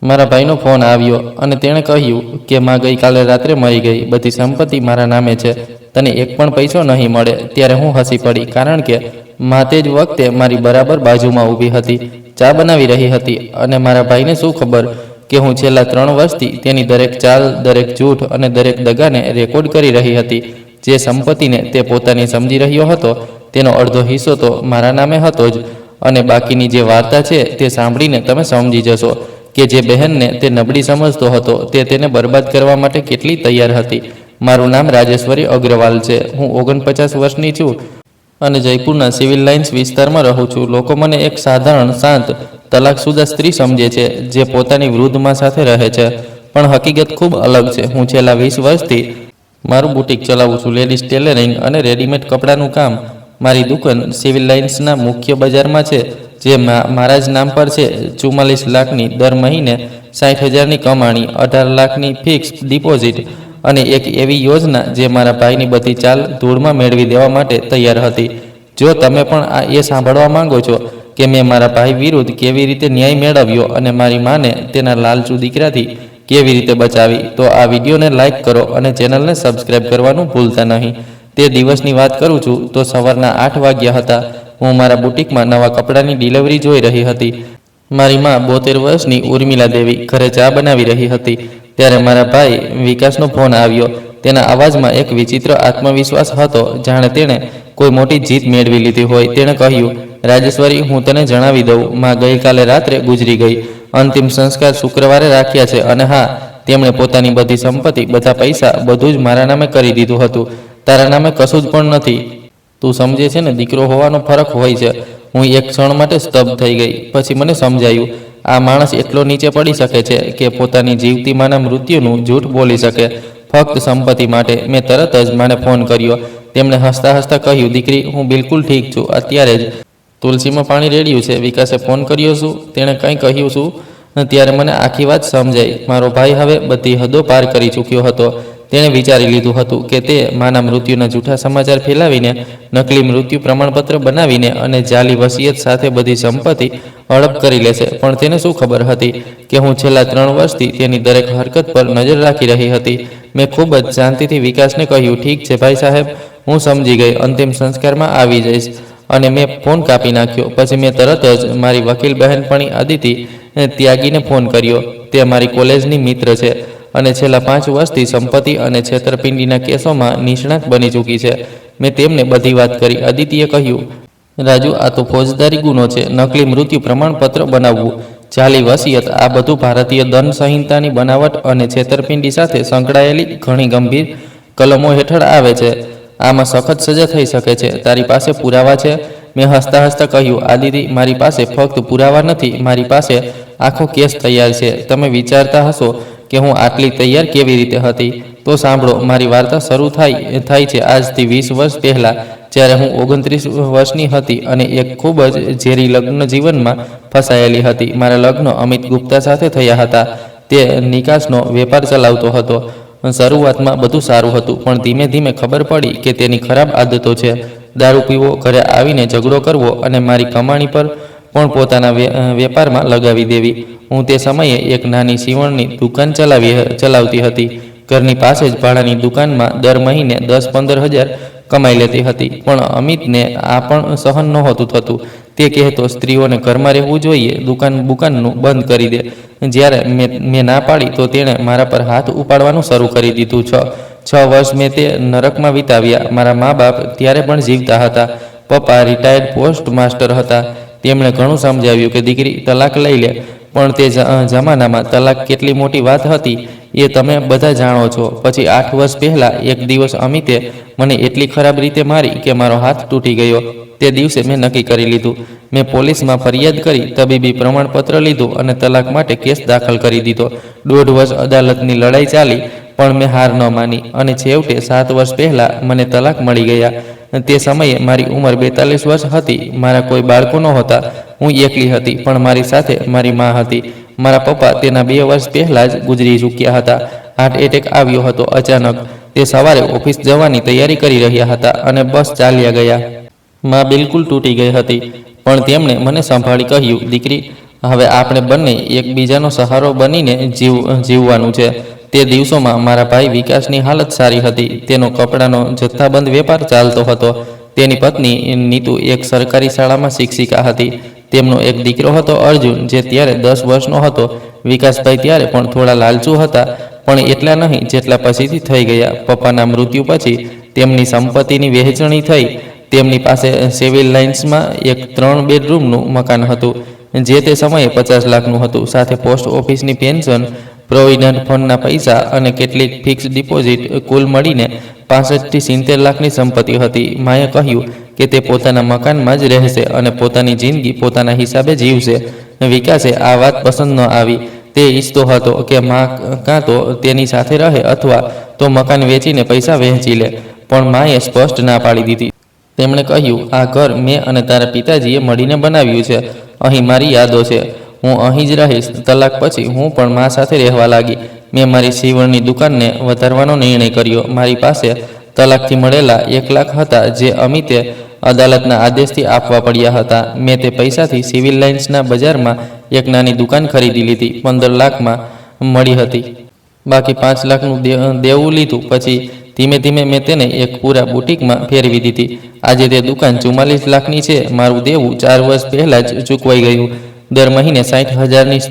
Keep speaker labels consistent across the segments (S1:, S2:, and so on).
S1: મારા ભાઈનો ફોન આવ્યો અને તેણે કહ્યું કે માં ગઈકાલે રાત્રે મરી ગઈ, બધી સંપત્તિ મારા નામે છે, તને એક પણ પૈસો નહીં મળે। ત્યારે હું હસી પડી, કારણ કે માં તે જ વખતે મારી બરાબર બાજુમાં ઊભી હતી, ચા બનાવી રહી હતી અને મારા ભાઈને શું ખબર કે હું છેલ્લા 3 વર્ષથી તેની દરેક ચાલ, દરેક જૂઠ અને દરેક દગાને રેકોર્ડ કરી રહી હતી। જે સંપત્તિને તે પોતાની સમજી રહ્યો હતો તેનો અડધો હિસ્સો તો મારા નામે હતો જ, અને બાકીની જે વાર્તા છે તે સાંભળીને તમે સમજી જશો કે જે બહેનને તે નબળી સમજતો હતો તે તેને બરબાદ કરવા માટે કેટલી તૈયાર હતી। મારું નામ રાજેશ્વરી અગ્રવાલ છે। હું 49 વર્ષની છું અને જયપુરના સિવિલ લાઇન્સ વિસ્તારમાં રહું છું। લોકો મને એક સાધારણ, શાંત, તલાકશુદા સ્ત્રી સમજે છે જે પોતાની વૃદ્ધ માં સાથે રહે છે, પણ હકીકત ખૂબ અલગ છે। હું છેલ્લા 20 વર્ષથી મારું બુટીક ચલાવું છું, લેડીઝ ટેલરિંગ અને રેડીમેડ કપડાનું કામ। મારી દુકાન સિવિલ લાઇન્સના મુખ્ય બજારમાં છે, જે મારા જ નામ પર છે। 44 લાખની દર મહિને 60,000ની કમાણી, 18 લાખની ફિક્સ ડિપોઝિટ અને એક એવી યોજના જે મારા ભાઈની બધી ચાલ ધૂળમાં મેળવી દેવા માટે તૈયાર હતી। જો તમે પણ એ સાંભળવા માંગો છો કે મેં મારા ભાઈ વિરુદ્ધ કેવી રીતે ન્યાય મેળવ્યો અને મારી માને તેના લાલચુ દીકરાથી કેવી રીતે બચાવી, તો આ વિડીયોને લાઇક કરો અને ચેનલને સબસ્ક્રાઇબ કરવાનું ભૂલતા નહીં। તે દિવસની વાત કરું છું તો સવારના 8 વાગ્યા હતા। હું મારા બુટીકમાં નવા કપડાની ડિલિવરી જોઈ રહી હતી। મારી માં 72 વર્ષની ઉર્મિલા દેવી ઘરે ચા બનાવી રહી હતી। ત્યારે મારા ભાઈ વિકાસનો ફોન આવ્યો। તેના અવાજમાં એક વિચિત્ર આત્મવિશ્વાસ હતો, જાણે તેણે કોઈ મોટી જીત મેળવી લીધી હોય। તેણે કહ્યું, રાજેશ્વરી, હું તને જણાવી દઉં, માં ગઈકાલે રાત્રે ગુજરી ગઈ। અંતિમ સંસ્કાર શુક્રવારે રાખ્યા છે અને હા, તેમણે પોતાની બધી સંપત્તિ, બધા પૈસા, બધું જ મારા નામે કરી દીધું હતું। તારા નામે કશું જ પણ નથી। તું સમજે છે ને, દીકરો હોવાનો ફરક હોય છે। હું એક ક્ષણ માટે સ્તબ્ધ થઈ ગઈ। પછી મને સમજાયું, આ માણસ એટલો નીચે પડી શકે છે કે પોતાની જીવતી માના મૃત્યુનું જૂઠ બોલી શકે ફક્ત સંપત્તિ માટે। મેં તરત જ માને ફોન કર્યો। તેમણે હસતા હસતા કહ્યું, દીકરી, હું બિલકુલ ઠીક છું, અત્યારે જ તુલસીમાં પાણી રેડ્યું છે। વિકાસે ફોન કર્યો શું? તેણે કંઈ કહ્યું શું? ત્યારે મને આખી વાત સમજાઈ। મારો ભાઈ હવે બધી હદો પાર કરી ચૂક્યો હતો। તેણે વિચારી લીધું હતું કે તે માના મૃત્યુના જૂઠા સમાચાર ફેલાવીને, નકલી મૃત્યુ પ્રમાણપત્ર બનાવીને અને જાલી વસિયત સાથે બધી સંપત્તિ હડપ કરી લેશે। પણ તેને શું ખબર હતી કે હું છેલ્લા 3 વર્ષથી તેની દરેક હરકત પર નજર રાખી રહી હતી। મેં ખૂબ જ શાંતિથી વિકાસને કહ્યું, ઠીક છે ભાઈ સાહેબ, હું સમજી ગઈ, અંતિમ સંસ્કારમાં આવી જઈશ, અને મેં ફોન કાપી નાખ્યો। પછી મેં તરત જ મારી વકીલ બહેનપણી અદિતિ ત્યાગીને ફોન કર્યો। તે મારી કોલેજની મિત્ર છે અને છેલ્લા 5 વર્ષથી સંપત્તિ અને છેતરપિંડીના કેસોમાં નિષ્ણાત બની ચૂકી છે। મેં તેમને બધી વાત કરી। અદિતિએ કહ્યું, રાજુ, આ તો ફોજદારી ગુનો છે। નકલી મૃત્યુ પ્રમાણપત્ર બનાવવું, જાલી વસિયત, આ બધું ભારતીય દંડ સંહિતાની બનાવટ અને છેતરપિંડી સાથે સંકળાયેલી ઘણી ગંભીર કલમો હેઠળ આવે છે। આમાં સખત સજા થઈ શકે છે। તારી પાસે પુરાવા છે? મેં હસતા હસતા કહ્યું, આદિતિ, મારી પાસે ફક્ત પુરાવા નથી, મારી પાસે આખો કેસ તૈયાર છે। તમે વિચારતા હશો કે હું આટલી તૈયાર કેવી રીતે હતી? તો સાંભળો, મારી વાર્તા શરૂ થાય છે આજથી 20 વર્ષ પહેલાં, જ્યારે હું 29 વર્ષની હતી અને એક ખૂબ જ ઝેરી લગ્ન જીવનમાં ફસાયેલી હતી। મારા લગ્ન અમિત ગુપ્તા સાથે થયા હતા। તે નિકાસનો વેપાર ચલાવતો હતો। શરૂઆતમાં બધું સારું હતું, પણ ધીમે ધીમે ખબર પડી કે તેની ખરાબ આદતો છે, દારૂ પીવો, ઘરે આવીને ઝઘડો કરવો અને મારી કમાણી પર પણ પોતાના વેપારમાં લગાવી દેવી। હું તે સમયે એક નાની સીવણની દુકાન ચલાવતી હતી। ઘરની પાસે જ ભાડાની દુકાનમાં દર મહિને 10-15 હજાર કમાઈ લેતી હતી, પણ અમિતને આ પણ સહન નહોતું થતું। તે કહેતો, સ્ત્રીઓને ઘરમાં રહેવું જોઈએ, દુકાનનું બંધ કરી દે। જ્યારે મેં ના પાડી તો તેણે મારા પર હાથ ઉપાડવાનું શરૂ કરી દીધું। 6 વર્ષ મેં તે નરકમાં વિતાવ્યા। મારા મા બાપ ત્યારે પણ જીવતા હતા। પપ્પા રિટાયર્ડ પોસ્ટ માસ્ટર હતા। તેમણે ઘણું સમજાવ્યું કે દીકરી, તલાક લઈ લે, પણ તે જમાનામાં તલાક કેટલી મોટી વાત હતી એ તમે બધા જાણો છો। પછી 8 વર્ષ પહેલાં એક દિવસ અમિતે મને એટલી ખરાબ રીતે મારી કે મારો હાથ તૂટી ગયો। તે દિવસે મેં નક્કી કરી લીધું। મેં પોલીસમાં ફરિયાદ કરી, તબીબી પ્રમાણપત્ર લીધું અને તલાક માટે કેસ દાખલ કરી દીધો। 1.5 વર્ષ અદાલતની લડાઈ ચાલી, પણ મેં હાર ન માની અને છેવટે 7 વર્ષ પહેલાં મને તલાક મળી ગયા। તે સમયે મારી ઉંમર 42 વર્ષ હતી। મારા કોઈ બાળકો નહોતા। હું એકલી હતી, પણ મારી સાથે મારી માં હતી। મારા પપ્પા તેના 2 વર્ષ પહેલાં જ ગુજરી ચૂક્યા હતા। હાર્ટ એટેક આવ્યો હતો અચાનક। તે સવારે ઓફિસ જવાની તૈયારી કરી રહ્યા હતા અને બસ ચાલ્યા ગયા। માં બિલકુલ તૂટી ગઈ હતી, પણ તેમણે મને સંભાળી કહ્યું, દીકરી, હવે આપણે બંને એકબીજાનો સહારો બનીને જીવવાનું છે. તે દિવસોમાં મારા ભાઈ વિકાસની હાલત સારી હતી. તેનો કપડાનો જથ્થાબંધ વેપાર ચાલતો હતો. તેની પત્ની નીતુ એક સરકારી શાળામાં શિક્ષિકા હતી. તેમનો એક દીકરો હતો અર્જુન, જે ત્યારે 10 વર્ષનો હતો. વિકાસભાઈ ત્યારે પણ થોડા લાલચુ હતા, પણ એટલા નહીં જેટલા પછીથી થઈ ગયા. પપ્પાના મૃત્યુ પછી તેમની સંપત્તિની વહેંચણી થઈ. તેમની પાસે સિવિલ લાઇન્સમાં એક 3 બેડરૂમનું મકાન હતું, જે તે સમયે 50 લાખનું હતું. સાથે પોસ્ટ ઓફિસની પેન્શન, પ્રોવિડન્ટ ફંડના પૈસા અને કેટલીક ફિક્સ ડિપોઝિટ, કુલ મળીને 65 થી 70 લાખની સંપત્તિ હતી. માએ કહ્યું કે તે પોતાના મકાનમાં જ રહેશે અને પોતાની જિંદગી પોતાના હિસાબે જીવશે. વિકાસે આ વાત પસંદ ન આવી. તે ઈચ્છતો હતો કે મા કાં તો તેની સાથે રહે અથવા તો મકાન વેચીને પૈસા વહેંચી લે, પણ માએ સ્પષ્ટ ના પાડી દીધી. તેમણે કહ્યું, આ ઘર મેં અને તારા પિતાજીએ મળીને બનાવ્યું છે. અહીં મારી યાદો છે. હું અહીં જ રહીશ. તલાક પછી હું પણ મા સાથે રહેવા લાગી. મેં મારી સીવણની દુકાનને વધારવાનો નિર્ણય કર્યો. મારી પાસે તલાકથી મળેલા 1 લાખ હતા, જે અમિતે અદાલતના આદેશથી આપવા પડ્યા હતા. મેં તે પૈસાથી સિવિલ લાઇન્સના બજારમાં એક નાની દુકાન ખરીદી લીધી. 15 લાખમાં મળી હતી. બાકી 5 લાખનું દેવું લીધું. પછી ધીમે ધીમે મેં તેને એક પૂરા બુટીકમાં ફેરવી દીધી. આજે તે દુકાન 44 લાખની છે. મારું દેવું 4 વર્ષ પહેલાં જ ચૂકવાઈ ગયું. દર મહિને 60,000ની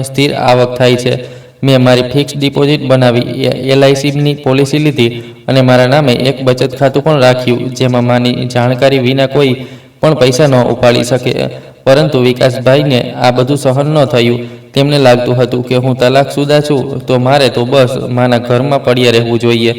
S1: સ્થિર આવક થાય છે. મેં મારી ફિક્સ ડિપોઝિટ બનાવી, LICની પોલિસી લીધી અને મારા નામે એક બચત ખાતું પણ રાખ્યું, જેમાં માની જાણકારી વિના કોઈ પણ પૈસા ન ઉપાડી શકે. પરંતુ વિકાસભાઈને આ બધું સહન ન થયું. તેમને લાગતું હતું કે હું તલાકશુદા છું, તો મારે તો બસ માના ઘરમાં પડ્યા રહેવું જોઈએ.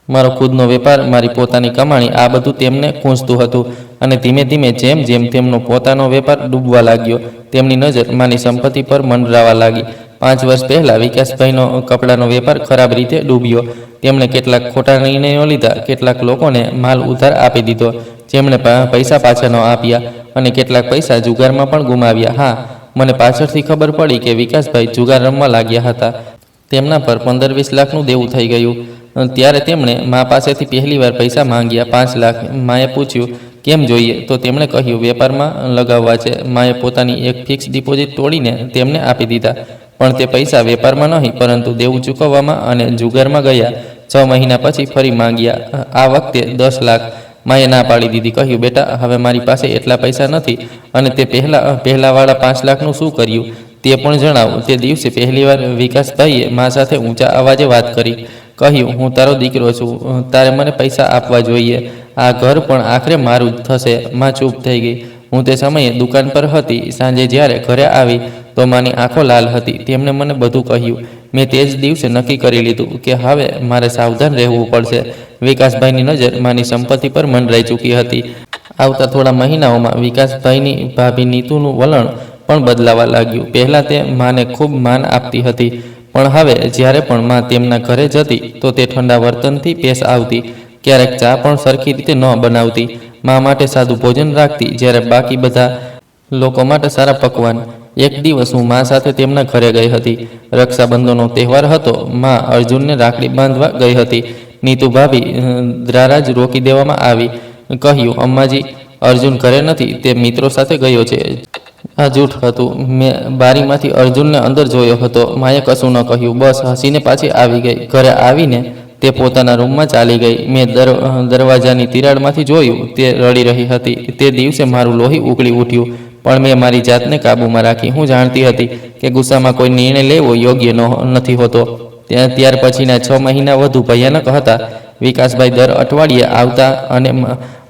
S1: મારો ખુદનો વેપાર, મારી પોતાની કમાણી, આ બધું તેમને ખૂંચતું હતું. અને ધીમે ધીમે જેમ જેમ તેમનો પોતાનો વેપાર ડૂબવા લાગ્યો, તેમની નજર માની સંપત્તિ પર મંડરાવા લાગી. 5 વર્ષ પહેલાં વિકાસભાઈનો કપડાનો વેપાર ખરાબ રીતે ડૂબ્યો. તેમણે કેટલાક ખોટા નિર્ણયો લીધા. કેટલાક લોકોને માલ ઉધાર આપી દીધો, જેમણે પૈસા પાછા ન આપ્યા, અને કેટલાક પૈસા જુગારમાં પણ ગુમાવ્યા. હા, મને પાછળથી ખબર પડી કે વિકાસભાઈ જુગાર રમવા લાગ્યા હતા. તેમના પર 15-20 લાખનું દેવું થઈ ગયું. ત્યારે તેમણે મા પાસેથી પહેલીવાર પૈસા માંગ્યા, 5 લાખ. માએ પૂછ્યું, કેમ જોઈએ? તો તેમણે કહ્યું, વેપારમાં લગાવવા છે. માએ પોતાની એક ફિક્સ ડિપોઝિટ તોડીને તેમને આપી દીધા. પણ તે પૈસા વેપારમાં નહીં, પરંતુ દેવું ચૂકવવામાં અને જુગારમાં ગયા. 6 મહિના પછી ફરી માંગ્યા, આ વખતે 10 લાખ. માએ ના પાડી દીધી. કહ્યું, બેટા, હવે મારી પાસે એટલા પૈસા નથી. અને તે પહેલાવાળા 5 લાખનું શું કર્યું તે પણ જણાવ. તે દિવસે પહેલીવાર વિકાસભાઈએ મા સાથે ઊંચા અવાજે વાત કરી. કહ્યું, હું તારો દીકરો છું. તારે મને પૈસા આપવા જોઈએ. આ ઘર પણ આખરે મારું જ થશે. મા ચૂપ થઈ ગઈ. હું તે સમયે દુકાન પર હતી. સાંજે જ્યારે ઘરે આવી તો માની આંખો લાલ હતી. તેમણે મને બધું કહ્યું. મેં તે જ દિવસે નક્કી કરી લીધું કે હવે મારે સાવધાન રહેવું પડશે. વિકાસભાઈની નજર માની સંપત્તિ પર મંડરાઈ ચૂકી હતી. આવતા થોડા મહિનાઓમાં વિકાસભાઈની ભાભી નીતુનું વલણ પણ બદલાવા લાગ્યું. પહેલાં તે માને ખૂબ માન આપતી હતી, પણ હવે જ્યારે પણ મા તેમના ઘરે જતી તો તે ઠંડા વર્તનથી પેશ આવતી. ક્યારેક ચા પણ સરખી રીતે ન બનાવતી. મા માટે સાદું ભોજન રાખતી, જ્યારે બાકી બધા લોકો માટે સારા પકવાન. એક દિવસ હું મા સાથે તેમના ઘરે ગઈ હતી. રક્ષાબંધનનો તહેવાર હતો. મા અર્જુનને રાખડી બાંધવા ગઈ હતી. નીતુ ભાભી દ્વારા જ રોકી દેવામાં આવી. કહ્યું, અમ્માજી, અર્જુન ઘરે નથી, તે મિત્રો સાથે ગયો છે. આ જૂઠ હતું. મેં બારીમાંથી અર્જુનને અંદર જોયો હતો. માએ કશું ન કહ્યું, બસ હસીને પાછી આવી ગઈ. ઘરે આવીને તે પોતાના રૂમમાં ચાલી ગઈ. મેં દરવાજાની તિરાડમાંથી જોયું, તે રડી રહી હતી. તે દિવસે મારું લોહી ઉકળી ઉઠ્યું, પણ મેં મારી જાતને કાબૂમાં રાખી. હું જાણતી હતી કે ગુસ્સામાં કોઈ નિર્ણય લેવો યોગ્ય નથી હોતો. ત્યાર પછીના 6 મહિના વધુ ભયાનક હતા. વિકાસભાઈ દર અઠવાડિયે આવતા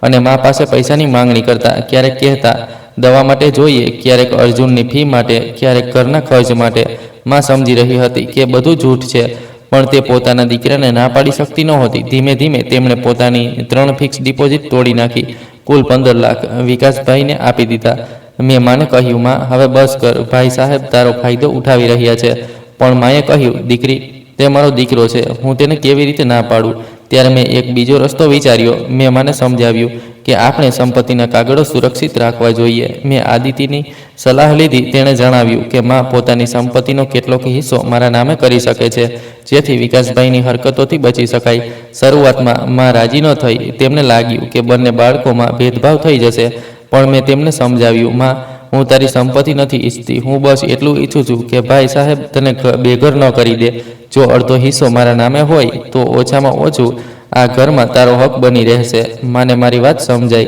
S1: અને મા પાસે પૈસાની માંગણી કરતા. ક્યારેક કહેતા દવા માટે જોઈએ, ક્યારેક અર્જુનની ફી માટે, ક્યારેક ઘરના ખર્ચ માટે. મા સમજી રહી હતી કે બધું જૂઠ છે, પણ તે પોતાના દીકરાને ના પાડી શકતી નહોતી. ધીમે ધીમે તેમણે પોતાની 3 ફિક્સ ડિપોઝિટ તોડી નાખી. કુલ 15 લાખ વિકાસભાઈને આપી દીધા. મેં માને કહ્યું, મા, હવે બસ કર. ભાઈ સાહેબ તારો ફાયદો ઉઠાવી રહ્યા છે. પણ માએ કહ્યું, દીકરી, તે મારો દીકરો છે. હું તેને કેવી રીતે ના પાડું? ત્યારે મેં એક બીજો રસ્તો વિચાર્યો. મેં મને સમજાવ્યું કે આપણે સંપત્તિના કાગળો સુરક્ષિત રાખવા જોઈએ. મેં આદિતિની સલાહ લીધી. તેણે જણાવ્યું કે મા પોતાની સંપત્તિનો કેટલોક હિસ્સો મારા નામે કરી શકે છે, જેથી વિકાસભાઈની હરકતોથી બચી શકાય. શરૂઆતમાં મા રાજી ન થઈ. તેમને લાગ્યું કે બંને બાળકોમાં ભેદભાવ થઈ જશે, પણ મેં તેમને સમજાવ્યું, મા, હું તારી સંપત્તિ નથી ઈચ્છતી. હું બસ એટલું ઈચ્છું છું કે ભાઈ સાહેબ તને બેઘર ન કરી દે. જો અડધો હિસ્સો મારા નામે હોય તો ઓછામાં ઓછું આ ઘરમાં તારો હક બની રહેશે. માને મારી વાત સમજાય.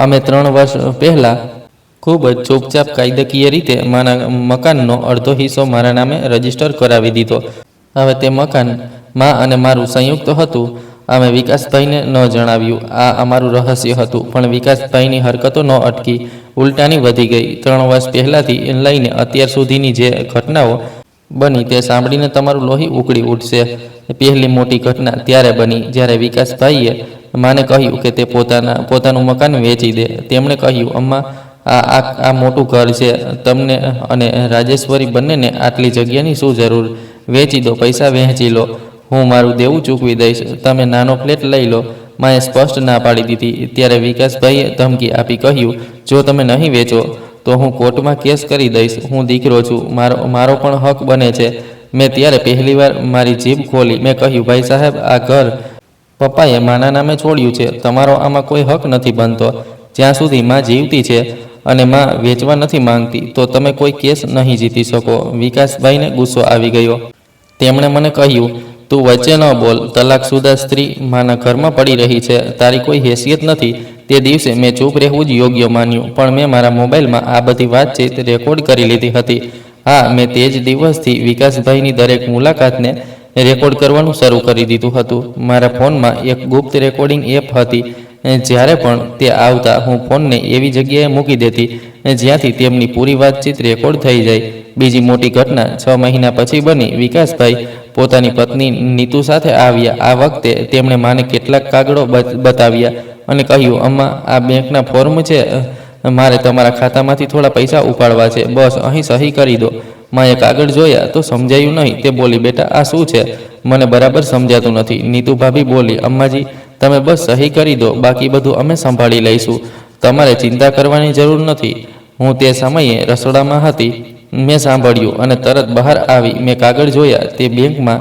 S1: અમે 3 વર્ષ પહેલાં ખૂબ જ ચૂપચાપ કાયદાકીય રીતે મારા મકાનનો અડધો હિસ્સો મારા નામે રજીસ્ટર કરાવી દીધો. હવે તે મકાન માં અને મારું સંયુક્ત હતું. અમે વિકાસભાઈને ન જણાવ્યું. આ અમારું રહસ્ય હતું. પણ વિકાસભાઈની હરકતો ન અટકી, ઉલટાની વધી ગઈ. 3 વર્ષ પહેલાંથી લઈને અત્યાર સુધીની જે ઘટનાઓ બની તે સાંભળીને તમારું લોહી ઉકળી ઉઠશે. પહેલી મોટી ઘટના ત્યારે બની જ્યારે વિકાસભાઈએ માને કહ્યું કે તે પોતાનું મકાન વેચી દે. તેમણે કહ્યું, અમ્મા, આ મોટું ઘર છે. તમને અને રાજેશ્વરી બંનેને આટલી જગ્યાની શું જરૂર? વેચી દો, પૈસા વહેંચી લો. હું મારું દેવું ચૂકવી દઈશ. તમે નાનો ફ્લેટ લઈ લો. માએ સ્પષ્ટ ના પાડી દીધી. ત્યારે વિકાસભાઈએ ધમકી આપી કહ્યું, જો તમે નહીં વેચો તો હું કોર્ટમાં કેસ કરી દઈશ. હું દીકરો છું, મારો પણ હક બને છે. મેં ત્યારે પહેલીવાર મારી જીભ ખોલી. મેં કહ્યું, ભાઈ સાહેબ, આ ઘર પપ્પાએ માના નામે છોડ્યું છે. તમારો આમાં કોઈ હક નથી બનતો. જ્યાં સુધી માં જીવતી છે અને માં વેચવા નથી માંગતી તો તમે કોઈ કેસ નહીં જીતી શકો. વિકાસભાઈને ગુસ્સો આવી ગયો. તેમણે મને કહ્યું, તું વચ્ચે ન બોલ. તલાકશુદા સ્ત્રી માના ઘરમાં પડી રહી છે. તારી કોઈ હેસિયત નથી. તે દિવસે મેં ચૂપ રહેવું જ યોગ્ય માન્યું. પણ મેં મારા મોબાઈલમાં આ બધી વાતચીત રેકોર્ડ કરી લીધી હતી. હા, મેં તે જ દિવસથી વિકાસભાઈની દરેક મુલાકાતને રેકોર્ડ કરવાનું શરૂ કરી દીધું હતું. મારા ફોનમાં એક ગુપ્ત રેકોર્ડિંગ એપ હતી. જ્યારે પણ તે આવતા હું ફોનને એવી જગ્યાએ મૂકી દેતી જ્યાંથી તેમની પૂરી વાતચીત રેકોર્ડ થઈ જાય. બીજી મોટી ઘટના 6 મહિના પછી બની. વિકાસભાઈ પોતાની પત્ની નીતુ સાથે આવ્યા. આ વખતે તેમણે માને કેટલાક કાગળો બતાવ્યા અને કહ્યું, અમ્મા, આ બેંકના ફોર્મ છે. મારે તમારા ખાતામાંથી થોડા પૈસા ઉપાડવા છે. બસ અહીં સહી કરી દો. માએ કાગળ જોયા તો સમજાયું નહીં. તે બોલી, બેટા, આ શું છે? મને બરાબર સમજાતું નથી. નીતુ ભાભી બોલી, અમ્માજી, તમે બસ સહી કરી દો. બાકી બધું અમે સંભાળી લઈશું. તમારે ચિંતા કરવાની જરૂર નથી. હું તે સમયે રસોડામાં હતી. મેં સાંભળ્યું અને તરત બહાર આવી. મેં કાગળ જોયા. તે બેંકમાં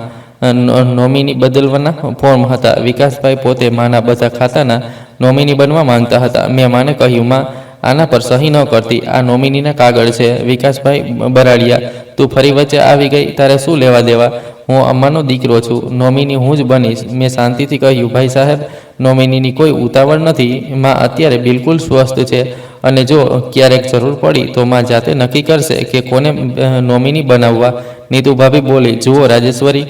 S1: નોમિની બદલવાના ફોર્મ હતા. વિકાસભાઈ પોતે માના બધા ખાતાના નોમિની બનવા માંગતા હતા. મેં માને કહ્યું, માં, આના પર સહી ન કરતી. આ નોમિનીના કાગળ છે. વિકાસભાઈ બરાડ્યા, તું ફરી વચ્ચે આવી ગઈ. તારે શું લેવા દેવા? હું અમ્માનો દીકરો છું. નોમિની હું જ બનીશ. મેં શાંતિથી કહ્યું, ભાઈ સાહેબ, નોમિનીની કોઈ ઉતાવળ નથી. માં અત્યારે બિલકુલ સ્વસ્થ છે અને જો ક્યારેક જરૂર પડી તો માં જાતે નક્કી કરશે કે કોને નોમિની બનાવવા. નીતુ ભાભી બોલી, જુઓ રાજેશ્વરી,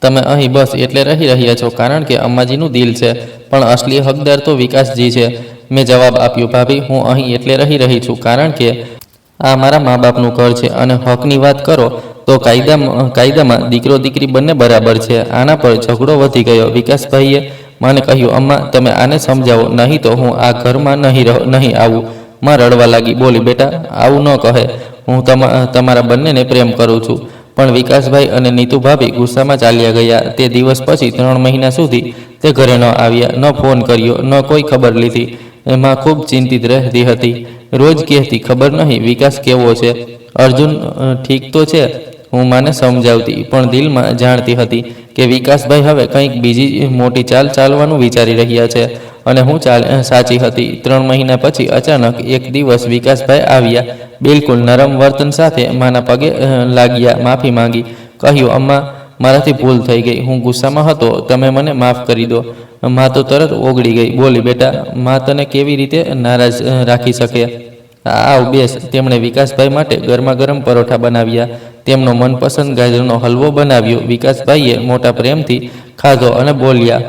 S1: તમે અહીં બસ એટલે રહી રહ્યા છો કારણ કે અમ્માજીનું દિલ છે, પણ અસલી હકદાર તો વિકાસજી છે. મેં જવાબ આપ્યો, ભાભી, હું અહીં એટલે રહી છું કારણ કે આ મારા મા બાપનું ઘર છે અને હકની વાત કરો તો કાયદામાં દીકરો દીકરી બંને બરાબર છે. આના પર ઝઘડો વધી ગયો. વિકાસભાઈએ મને કહ્યું, અમ્મા, તમે આને સમજાવો, નહીં તો હું આ ઘરમાં નહીં આવું. માં રડવા લાગી. બોલી, બેટા, આવું ન કહે. હું તમારા બંનેને પ્રેમ કરું છું. પણ વિકાસભાઈ અને નીતુ ભાભી ગુસ્સામાં ચાલ્યા ગયા. તે દિવસ પછી 3 મહિના સુધી તે ઘરે ન આવ્યા, ન ફોન કર્યો, ન કોઈ ખબર લીધી. એમાં ખૂબ ચિંતિત રહેતી હતી. રોજ કહેતી, ખબર નહીં વિકાસ કેવો છે. અર્જુન ઠીક તો છે. હું માને સમજાવતી પણ દિલમાં જાણતી હતી કે વિકાસભાઈ હવે કંઈક બીજી મોટી ચાલ ચાલવાનું વિચારી રહ્યા છે અને હું સાચી હતી. 3 મહિના પછી અચાનક એક દિવસ વિકાસભાઈ આવ્યા. બિલકુલ નરમ વર્તન સાથે માના પગે લાગ્યા, માફી માંગી. કહ્યું, અમ્મા, મારાથી ભૂલ થઈ ગઈ. હું ગુસ્સામાં હતો. તમે મને માફ કરી દો. માં તો તરત ઓગળી ગઈ. બોલી, બેટા, માં તને કેવી રીતે નારાજ રાખી શકે? આવ, બેસ. તેમણે વિકાસભાઈ માટે ગરમા ગરમ પરોઠા બનાવ્યા. તેમનો મનપસંદ ગાજરનો હલવો બનાવ્યો. વિકાસભાઈએ મોટા પ્રેમથી ખાધો અને બોલ્યા,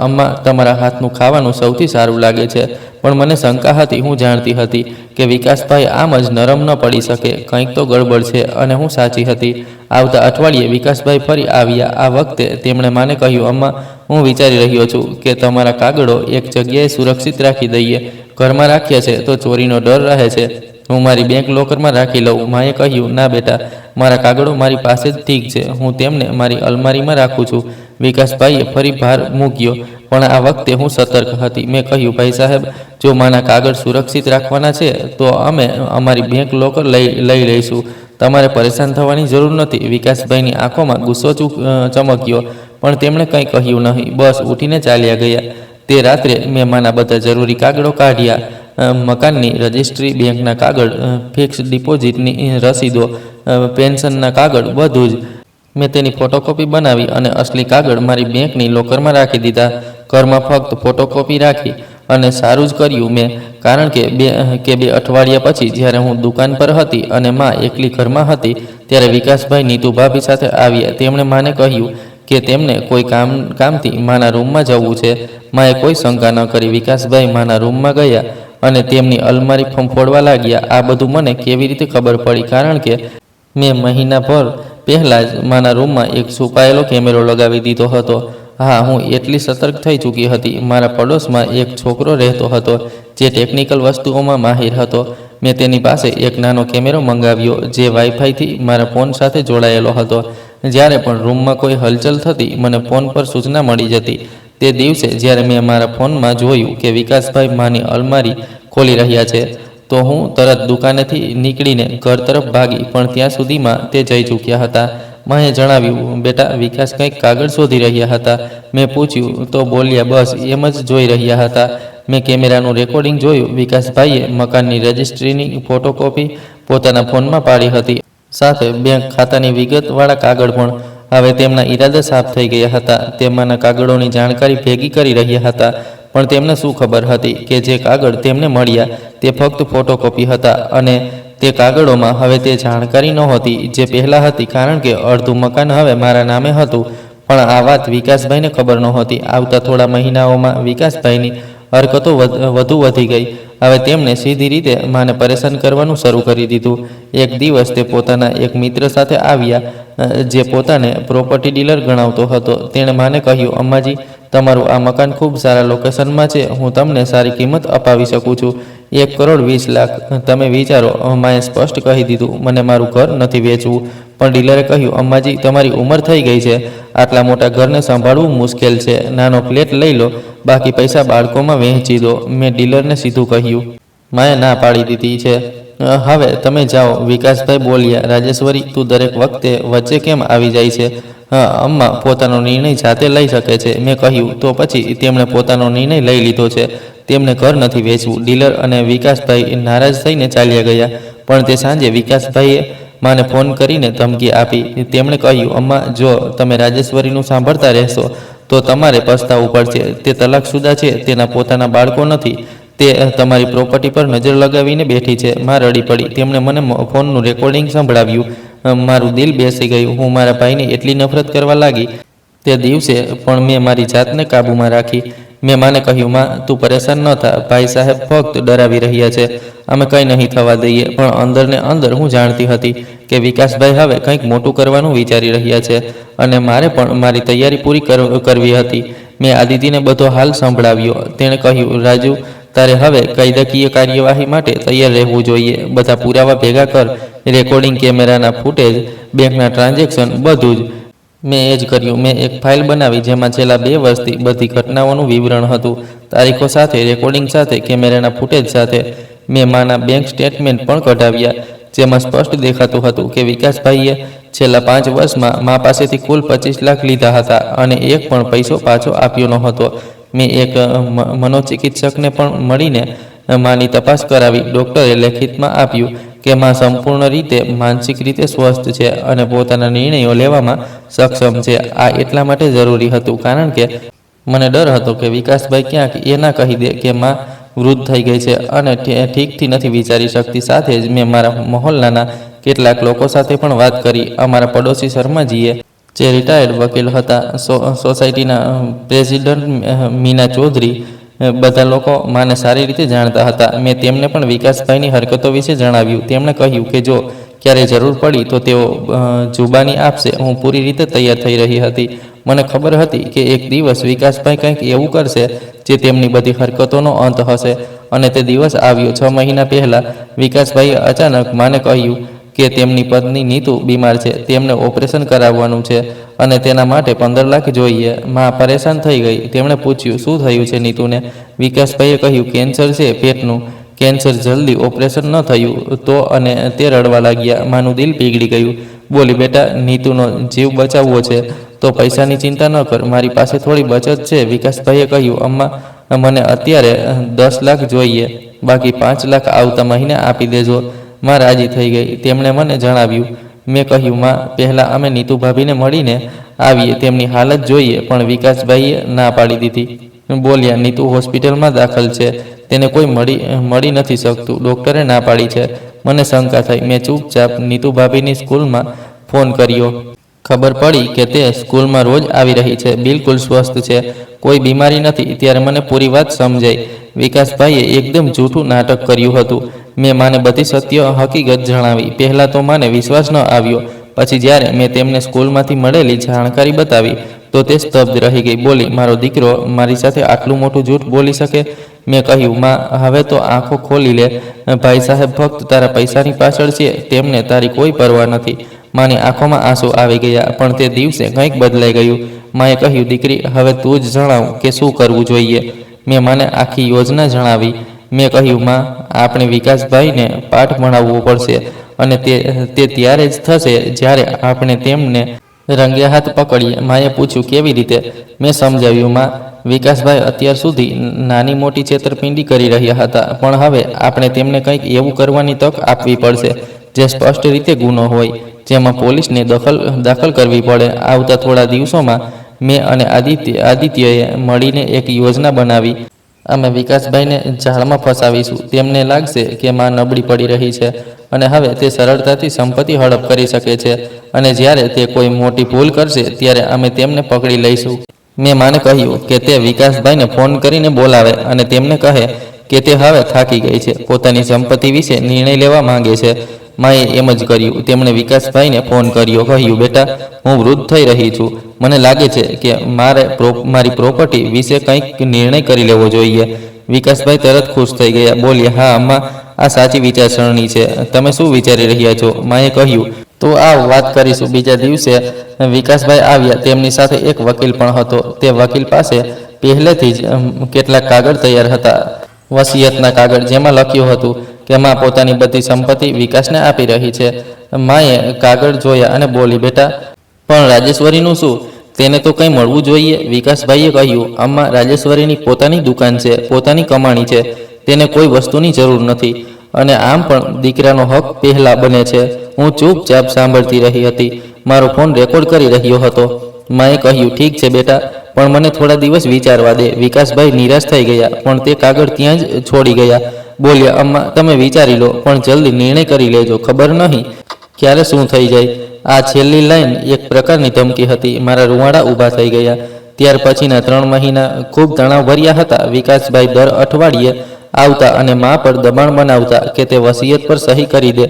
S1: અમ્મા, તમારા હાથનું ખાવાનું સૌથી સારું લાગે છે. પણ મને શંકા હતી. હું જાણતી હતી કે વિકાસભાઈ આમ જ નરમ ન પડી શકે. કંઈક તો ગડબડ છે અને હું સાચી હતી. આવતા અઠવાડિયે વિકાસભાઈ ફરી આવ્યા. આ વખતે તેમણે માને કહ્યું, અમ્મા, હું વિચારી રહ્યો છું કે તમારા કાગળો એક જગ્યાએ સુરક્ષિત રાખી દઈએ. ઘરમાં રાખ્યા છે તો ચોરીનો ડર રહે છે. હું મારી બેંક લોકરમાં રાખી લઉં. માએ કહ્યું, ના બેટા, મારા કાગળો મારી પાસે જ ઠીક છે. હું તેમને મારી અલમારીમાં રાખું છું. વિકાસભાઈએ ફરી ભાર મૂક્યો પણ આ વખતે હું સતર્ક હતી. મેં કહ્યું, ભાઈ સાહેબ, જો મારા કાગળ સુરક્ષિત રાખવાના છે તો અમે અમારી બેંક લોકર લઈ લઈશું. તમારે પરેશાન થવાની જરૂર નથી. વિકાસભાઈની આંખોમાં ગુસ્સો ચમક્યો પણ તેમણે કંઈ કહ્યું નહીં. બસ ઉઠીને ચાલ્યા ગયા. તે રાત્રે મેં માના બધા જરૂરી કાગળો કાઢ્યા મકાનની રજિસ્ટ્રી, બેંકના કાગળ, ફિક્સ ડિપોઝિટની રસીદો, પેન્શનના કાગળ, બધું જ. મેં તેની ફોટોકોપી બનાવી અને અસલી કાગળ મારી બેંકની લોકરમાં રાખી દીધા. ઘરમાં ફક્ત ફોટોકોપી રાખી અને સારું જ કર્યું મેં, કારણ કે બે અઠવાડિયા પછી જ્યારે હું દુકાન પર હતી અને માં એકલી ઘરમાં હતી ત્યારે વિકાસભાઈ નીતુ ભાભી સાથે આવ્યા. તેમણે માને કહ્યું કે તેમને કોઈ કામથી માના રૂમમાં જવું છે. માએ કોઈ શંકા ન કરી. વિકાસભાઈ માના રૂમમાં ગયા અને તેમની અલમારી ફંફોડવા લાગ્યા. આ બધું મને કેવી રીતે ખબર પડી? કારણ કે મેં મહિનાભર પહેલાં જ માના રૂમમાં એક છુપાયેલો કેમેરો લગાવી દીધો હતો. હા, હું એટલી સતર્ક થઈ ચૂકી હતી. મારા પડોશમાં એક છોકરો રહેતો હતો જે ટેકનિકલ વસ્તુઓમાં માહિર હતો. મેં તેની પાસે એક નાનો કેમેરો મંગાવ્યો જે વાઈફાઈથી મારા ફોન સાથે જોડાયેલો હતો. જ્યારે પણ રૂમમાં કોઈ હલચલ થતી મને ફોન પર સૂચના મળી જતી. તે દિવસે જ્યારે મેં મારા ફોનમાં જોયું કે વિકાસભાઈ માની અલમારી ખોલી રહ્યા છે તો હું તરત દુકાનેથી નીકળીને ઘર તરફ ભાગી, પણ ત્યાં સુધીમાં તે જઈ ચૂક્યા હતા. માએ જણાવ્યું, બેટા, વિકાસ કંઈક કાગળ શોધી રહ્યા હતા. મેં પૂછ્યું તો બોલ્યા, બસ એમ જ જોઈ રહ્યા હતા. મેં કેમેરાનું રેકોર્ડિંગ જોયું. વિકાસભાઈએ મકાનની રજિસ્ટ્રીની ફોટોકોપી પોતાના ફોનમાં પાડી હતી, સાથે બેંક ખાતાની વિગતવાળા કાગળ પણ. હવે તેમના ઈરાદા સાફ થઈ ગયા હતા. તેમાંના કાગળોની જાણકારી ભેગી કરી રહ્યા હતા. પણ તેમને શું ખબર હતી કે જે કાગળ તેમને મળ્યા તે ફક્ત ફોટોકોપી હતા અને તે કાગળોમાં હવે તે જાણકારી નહોતી જે પહેલાં હતી, કારણ કે અડધું મકાન હવે મારા નામે હતું. પણ આ વાત વિકાસભાઈને ખબર નહોતી. આવતા થોડા મહિનાઓમાં વિકાસભાઈની હરકતો વધુ વધી ગઈ. હવે તેમણે સીધી રીતે માને પરેશાન કરવાનું શરૂ કરી દીધું. એક દિવસ તે પોતાના એક મિત્ર સાથે આવ્યા જે પોતાને પ્રોપર્ટી ડીલર ગણાવતો હતો. તેણે માને કહ્યું, અમ્માજી, તમારું આ મકાન ખૂબ સારા લોકેશનમાં છે. હું તમને સારી કિંમત અપાવી શકું છું, 1,20,00,000. તમે વિચારો. માએ સ્પષ્ટ કહી દીધું, મને મારું ઘર નથી વેચવું. પણ ડીલરે કહ્યું, અમ્માજી, તમારી ઉંમર થઈ ગઈ છે. આટલા મોટા ઘરને સંભાળવું મુશ્કેલ છે. નાનો ફ્લેટ લઈ લો, બાકી પૈસા બાળકોમાં વહેંચી દો. મેં ડીલરને સીધું કહ્યું. માએ ના પાડી દીધી છે. હવે તમે જાઓ. વિકાસભાઈ બોલ્યા, રાજેશ્વરી, તું દરેક વખતે વચ્ચે કેમ આવી જાય છે? અમ્મા પોતાનો નિર્ણય જાતે લઈ શકે છે. મેં કહ્યું, તો પછી તેમણે પોતાનો નિર્ણય લઈ લીધો છે. તેમને ઘર નથી વેચવું. ડીલર અને વિકાસભાઈ નારાજ થઈને ચાલ્યા ગયા. પણ તે સાંજે વિકાસભાઈએ માને ફોન કરીને ધમકી આપી. તેમણે કહ્યું, અમ્મા, જો તમે રાજેશ્વરીનું સાંભળતા રહેશો તો તમારે પસ્તાવવું પડશે. તે તલાકશુદા છે. તેના પોતાના બાળકો નથી. તે તમારી પ્રોપર્ટી પર નજર લગાવીને બેઠી છે. માં રડી પડી. તેમણે મને ફોનનું રેકોર્ડિંગ સંભળાવ્યું. મારું દિલ બેસી ગયું. હું મારા ભાઈને એટલી નફરત કરવા લાગી. તે દિવસે પણ મેં મારી જાતને કાબૂમાં રાખી. મેં માને કહ્યું, માં, તું પરેશાન ન થા. ભાઈ સાહેબ ફક્ત ડરાવી રહ્યા છે. અમે કંઈ નહીં થવા દઈએ. પણ અંદર ને અંદર હું જાણતી હતી કે વિકાસભાઈ હવે કંઈક મોટું કરવાનું વિચારી રહ્યા છે અને મારે પણ મારી તૈયારી પૂરી કરવી હતી. મેં આદિતિને બધો હાલ સંભળાવ્યો. તેણે કહ્યું, રાજુ, તારે હવે કાયદાકીય કાર્યવાહી માટે તૈયાર રહેવું જોઈએ. બધા પુરાવા ભેગા કર. રેકોર્ડિંગ, કેમેરાના ફૂટેજ, બેંકના ટ્રાન્ઝેક્શન, બધું જ. મેં એ જ કર્યું. મેં એક ફાઇલ બનાવી જેમાં છેલ્લા 2 વર્ષથી બધી ઘટનાઓનું વિવરણ હતું, તારીખો સાથે, રેકોર્ડિંગ સાથે, કેમેરાના ફૂટેજ સાથે. મેં માના બેંક સ્ટેટમેન્ટ પણ કઢાવ્યા જેમાં સ્પષ્ટ દેખાતું હતું કે વિકાસભાઈએ છેલ્લા 5 વર્ષમાં મા પાસેથી કુલ 25 લાખ લીધા હતા અને એક પણ પૈસો પાછો આપ્યો ન હતો. મેં એક મનોચિકિત્સકને પણ મળીને માની તપાસ કરાવી. ડૉક્ટરે લેખિતમાં આપ્યું કે માં સંપૂર્ણ રીતે માનસિક રીતે સ્વસ્થ છે અને પોતાના નિર્ણયો લેવામાં સક્ષમ છે. આ એટલા માટે જરૂરી હતું કારણ કે મને ડર હતો કે વિકાસભાઈ ક્યાંક એ ના કહી દે કે માં વૃદ્ધ થઈ ગઈ છે અને ઠીકથી નથી વિચારી શકતી. સાથે જ મેં મારા મહોલ્લાના કેટલાક લોકો સાથે પણ વાત કરી. અમારા પડોશી શર્માજીએ, જે રિટાયર્ડ વકીલ હતા, સોસાયટીના પ્રેસિડન્ટ મીના ચૌધરી, બધા લોકો માને સારી રીતે જાણતા હતા. મેં તેમને પણ વિકાસભાઈની હરકતો વિશે જણાવ્યું. તેમણે કહ્યું કે જો ક્યારેય જરૂર પડી તો તેઓ જુબાની આપશે. હું પૂરી રીતે તૈયાર થઈ રહી હતી. મને ખબર હતી કે એક દિવસ વિકાસભાઈ કંઈક એવું કરશે જે તેમની બધી હરકતોનો અંત હશે અને તે દિવસ આવ્યો. 6 મહિના પહેલાં વિકાસભાઈએ અચાનક માને કહ્યું કે તેમની પત્ની નીતુ બીમાર છે, તેમને ઓપરેશન કરાવવાનું છે અને તેના માટે 15 લાખ જોઈએ. માં પરેશાન થઈ ગઈ. તેમણે પૂછ્યું, શું થયું છે નીતુને? વિકાસભાઈએ કહ્યું, કેન્સર છે, પેટનું કેન્સર. જલ્દી ઓપરેશન ન થયું તો? અને તે રડવા લાગ્યા. માનું દિલ પીગળી ગયું. બોલી, બેટા, નીતુનો જીવ બચાવવો છે તો પૈસાની ચિંતા ન કર. મારી પાસે થોડી બચત છે. વિકાસભાઈએ કહ્યું, અમ્મા, મને અત્યારે 10 લાખ જોઈએ. બાકી 5 લાખ આવતા મહિને આપી દેજો. માં રાજી થઈ ગઈ. તેમણે મને જણાવ્યું. મેં કહ્યું, માં, પહેલાં અમે નીતુ ભાભીને મળીને આવીએ, તેમની હાલત જોઈએ. પણ વિકાસભાઈએ ના પાડી દીધી. બોલ્યા, નીતુ હોસ્પિટલમાં દાખલ છે, તેને કોઈ મળી નથી શકતું, ડૉક્ટરે ના પાડી છે. મને શંકા થઈ. મેં ચૂપચાપ નીતુ ભાભીની સ્કૂલમાં ફોન કર્યો. ખબર પડી કે તે સ્કૂલમાં રોજ આવી રહી છે, બિલકુલ સ્વસ્થ છે, કોઈ બીમારી નથી. ત્યારે મને પૂરી વાત સમજાઈ. વિકાસભાઈએ એકદમ જૂઠું નાટક કર્યું હતું. મેં માને બધી સત્ય હકીકત જણાવી. પહેલાં તો માને વિશ્વાસ ન આવ્યો. પછી જ્યારે મેં તેમને સ્કૂલમાંથી મળેલી જાણકારી બતાવી તો તે સ્તબ્ધ રહી ગઈ. બોલી, મારો દીકરો મારી સાથે આટલું મોટું જૂઠ બોલી શકે? મેં કહ્યું, માં, હવે તો આંખો ખોલી લે. ભાઈ સાહેબ ફક્ત તારા પૈસાની પાછળ છે, તેમને તારી કોઈ પરવા નથી. માની આંખોમાં આંસુ આવી ગયા. પણ તે દિવસે કંઈક બદલાઈ ગયું. માએ કહ્યું, દીકરી, હવે તું જ જણાવ કે શું કરવું જોઈએ. મેં માને આખી યોજના જણાવી. મેં કહ્યું, માં, આપણે વિકાસભાઈને પાઠ ભણાવવો પડશે અને તે ત્યારે જ થશે જ્યારે આપણે તેમને રંગે હાથ પકડીએ. માએ પૂછ્યું, કેવી રીતે? મેં સમજાવ્યું, માં, વિકાસભાઈ અત્યાર સુધી નાની મોટી છેતરપિંડી કરી રહ્યા હતા, પણ હવે આપણે તેમને કંઈક એવું કરવાની તક આપવી પડશે જે સ્પષ્ટ રીતે ગુનો હોય, જેમાં પોલીસને દાખલ કરવી પડે. આવતા થોડા દિવસોમાં મેં અને આદિત્યએ મળીને એક યોજના બનાવી. અમે વિકાસભાઈને જાળમાં ફસાવીશું. તેમને લાગશે કે માં નબળી પડી રહી છે અને હવે તે સરળતાથી સંપત્તિ હડપ કરી શકે છે, અને જ્યારે તે કોઈ મોટી ભૂલ કરશે ત્યારે અમે તેમને પકડી લઈશું. મેં માને કહ્યું કે તે વિકાસભાઈને ફોન કરીને બોલાવે અને તેમને કહે કે તે હવે થાકી ગઈ છે, પોતાની સંપત્તિ વિશે નિર્ણય લેવા માંગે છે. માએ એમ જ કર્યું. તેમણે વિકાસભાઈને ફોન કર્યો. કહ્યું, બેટા, હું વૃદ્ધ થઈ રહી છું, મને લાગે છે કે મારી પ્રોપર્ટી વિશે કંઈક નિર્ણય કરી લેવો જોઈએ. વિકાસભાઈ તરત ખુશ થઈ ગયા. બોલ્યા, હા અમ્મા, આ સાચી વિચારસરણી છે. તમે શું વિચારી રહ્યા છો? માએ કહ્યું, તો આવ વાત કરીશું. બીજા દિવસે વિકાસભાઈ આવ્યા. તેમની સાથે એક વકીલ પણ હતો. તે વકીલ પાસે પહેલેથી જ કેટલાક કાગળ તૈયાર હતા, વસિયતના કાગળ, જેમાં લખ્યું હતું કે માં પોતાની બધી સંપત્તિ વિકાસને આપી રહી છે. માએ કાગળ જોયા અને બોલી, બેટા, પણ રાજેશ્વરીનું શું? તેને તો કંઈ મળવું જોઈએ. વિકાસભાઈએ કહ્યું, અમ્મા, રાજેશ્વરીની પોતાની દુકાન છે, પોતાની કમાણી છે, તેને કોઈ વસ્તુની જરૂર નથી, અને આમ પણ દીકરાનો હક પહેલા બને છે. હું ચૂપચાપ સાંભળતી રહી હતી. મારો ફોન રેકોર્ડ કરી રહ્યો હતો. માએ કહ્યું, ઠીક છે બેટા, પણ મને થોડા દિવસ વિચારવા દે. વિકાસભાઈ નિરાશ થઈ ગયા, પણ તે કાગળ ત્યાં જ છોડી ગયા. બોલ્યા, અમ્મા, તમે વિચારી લો, પણ જલ્દી નિર્ણય કરી લેજો, ખબર નહીં ક્યારે શું થઈ જાય. આ છેલ્લી લાઈન એક પ્રકારની ધમકી હતી. મારા રૂવાડા ઊભા થઈ ગયા. ત્યાર પછીના 3 મહિના ખૂબ તણાવભર્યા હતા. વિકાસભાઈ દર અઠવાડિયે આવતા અને મા પર દબાણ બનાવતા કે તે વસિયત પર સહી કરી દે.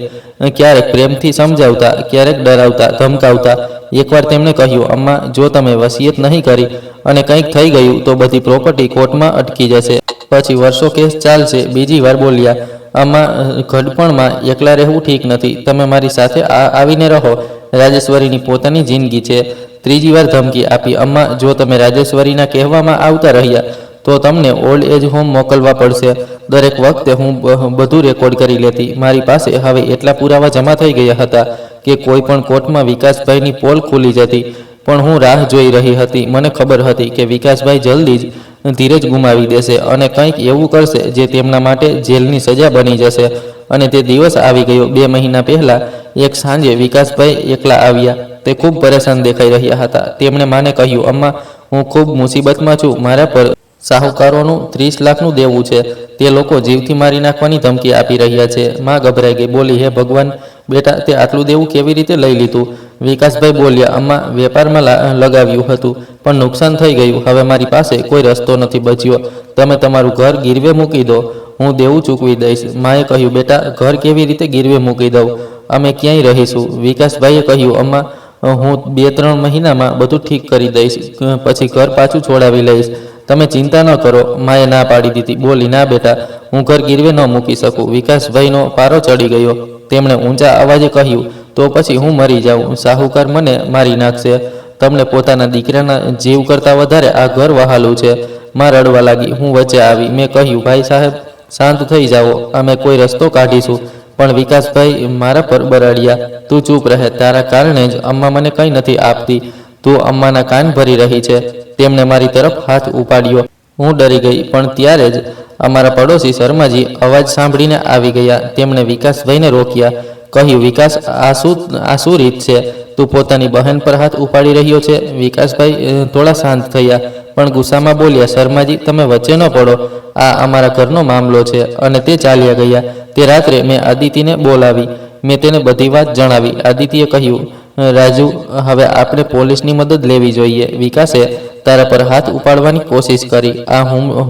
S1: ક્યારેક પ્રેમથી સમજાવતા, ક્યારેક ડરાવતા, ધમકાવતા. એકવાર તેમણે કહ્યું, અમ્મા, જો તમે વસિયત નહીં કરી અને કંઈક થઈ ગયું તો બધી પ્રોપર્ટી કોર્ટમાં અટકી જશે, પછી વર્ષો કેસ ચાલશે. બીજી વાર બોલ્યા, અમ્મા, ઘડપણમાં એકલા રહેવું ઠીક નથી, તમે મારી સાથે આવીને રહો, રાજેશ્વરીની પોતાની જિંદગી છે. ત્રીજી વાર ધમકી આપી, અમ્મા, જો તમે રાજેશ્વરીના કહેવામાં આવતા રહ્યા તો તમને ઓલ્ડ એજ હોમ મોકલવા પડશે. દરેક વખતે હું બધું રેકોર્ડ કરી લેતી. મારી પાસે હવે એટલા પુરાવા જમા થઈ ગયા હતા કે કોઈ પણ કોર્ટમાં વિકાસભાઈની પોલ ખુલી જતી. પણ હું રાહ જોઈ રહી હતી. મને ખબર હતી કે વિકાસભાઈ જલ્દી જ ધીરજ ગુમાવી દેશે અને કંઈક એવું કરશે જે તેમના માટે જેલની સજા બની જશે. અને તે દિવસ આવી ગયો. 2 મહિના પહેલા એક સાંજે વિકાસભાઈ એકલા આવ્યા. તે ખૂબ પરેશાન દેખાઈ રહ્યા હતા. તેમણે માને કહ્યું, અમ્મા, હું ખૂબ મુસીબતમાં છું. મારા પર સાહુકારોનું 30 લાખનું દેવું છે. તે લોકો જીવથી મારી નાખવાની ધમકી આપી રહ્યા છે. માં ગભરાઈ ગઈ. બોલી, હે ભગવાન, બેટા, તે આટલું દેવું કેવી રીતે લઈ લીધું? વિકાસભાઈ બોલ્યા, અમ્મા, વેપારમાં લગાવ્યું હતું, પણ નુકસાન થઈ ગયું. હવે મારી પાસે કોઈ રસ્તો નથી બચ્યો. તમે તમારું ઘર ગીરવે મૂકી દો, હું દેવું ચૂકવી દઈશ. માએ કહ્યું, બેટા, ઘર કેવી રીતે ગીરવે મૂકી દઉં? અમે ક્યાંય રહીશું? વિકાસભાઈએ કહ્યું, અમ્મા, હું 2-3 મહિનામાં બધું ઠીક કરી દઈશ, પછી ઘર પાછું છોડાવી લઈશ. તમે ચિંતા ન કરો. માએ ના પાડી દીધી. બોલી, ના બેટા, હું ઘર ગીરવે ન મૂકી શકું. વિકાસભાઈનો પારો ચડી ગયો. તેમણે ઊંચા અવાજે કહ્યું, તો પછી હું મરી જાઉં. સાહુકાર મને મારી નાખશે. તમને પોતાના દીકરાના જીવ કરતાં વધારે આ ઘર વહાલું છે. માં રડવા લાગી. હું વચ્ચે આવી. મેં કહ્યું, ભાઈ સાહેબ, શાંત થઈ જાઓ, અમે કોઈ રસ્તો કાઢીશું. પણ વિકાસભાઈ મારા પર બરાડ્યા. તું ચૂપ રહે, તારા કારણે જ અમ્મા મને કંઈ નથી આપતી. તું અમ્માના કાન ભરી રહી છે. તેમણે મારી તરફ હાથ ઉપાડ્યો. હું ડરી ગઈ, પણ ત્યારે જ અમારા પડોશી શર્માજી અવાજ સાંભળીને આવી ગયા. તેમણે વિકાસભાઈને રોક્યા. કહ્યું, વિકાસ, આ શું રીત છે? તું પોતાની બહેન પર હાથ ઉપાડી રહ્યો છે? વિકાસભાઈ થોડા શાંત થયા, પણ ગુસ્સામાં બોલ્યા, શર્માજી, તમે વચ્ચે ન પડો. આ અમારા ઘરનો મામલો છે. અને તે ચાલ્યા ગયા. તે રાત્રે મેં આદિતિને બોલાવી. મેં તેને બધી વાત જણાવી. આદિતિએ કહ્યું, રાજુ, હવે આપણે પોલીસની મદદ લેવી જોઈએ. વિકાસે તારા પર હાથ ઉપાડવાની કોશિશ કરી. આ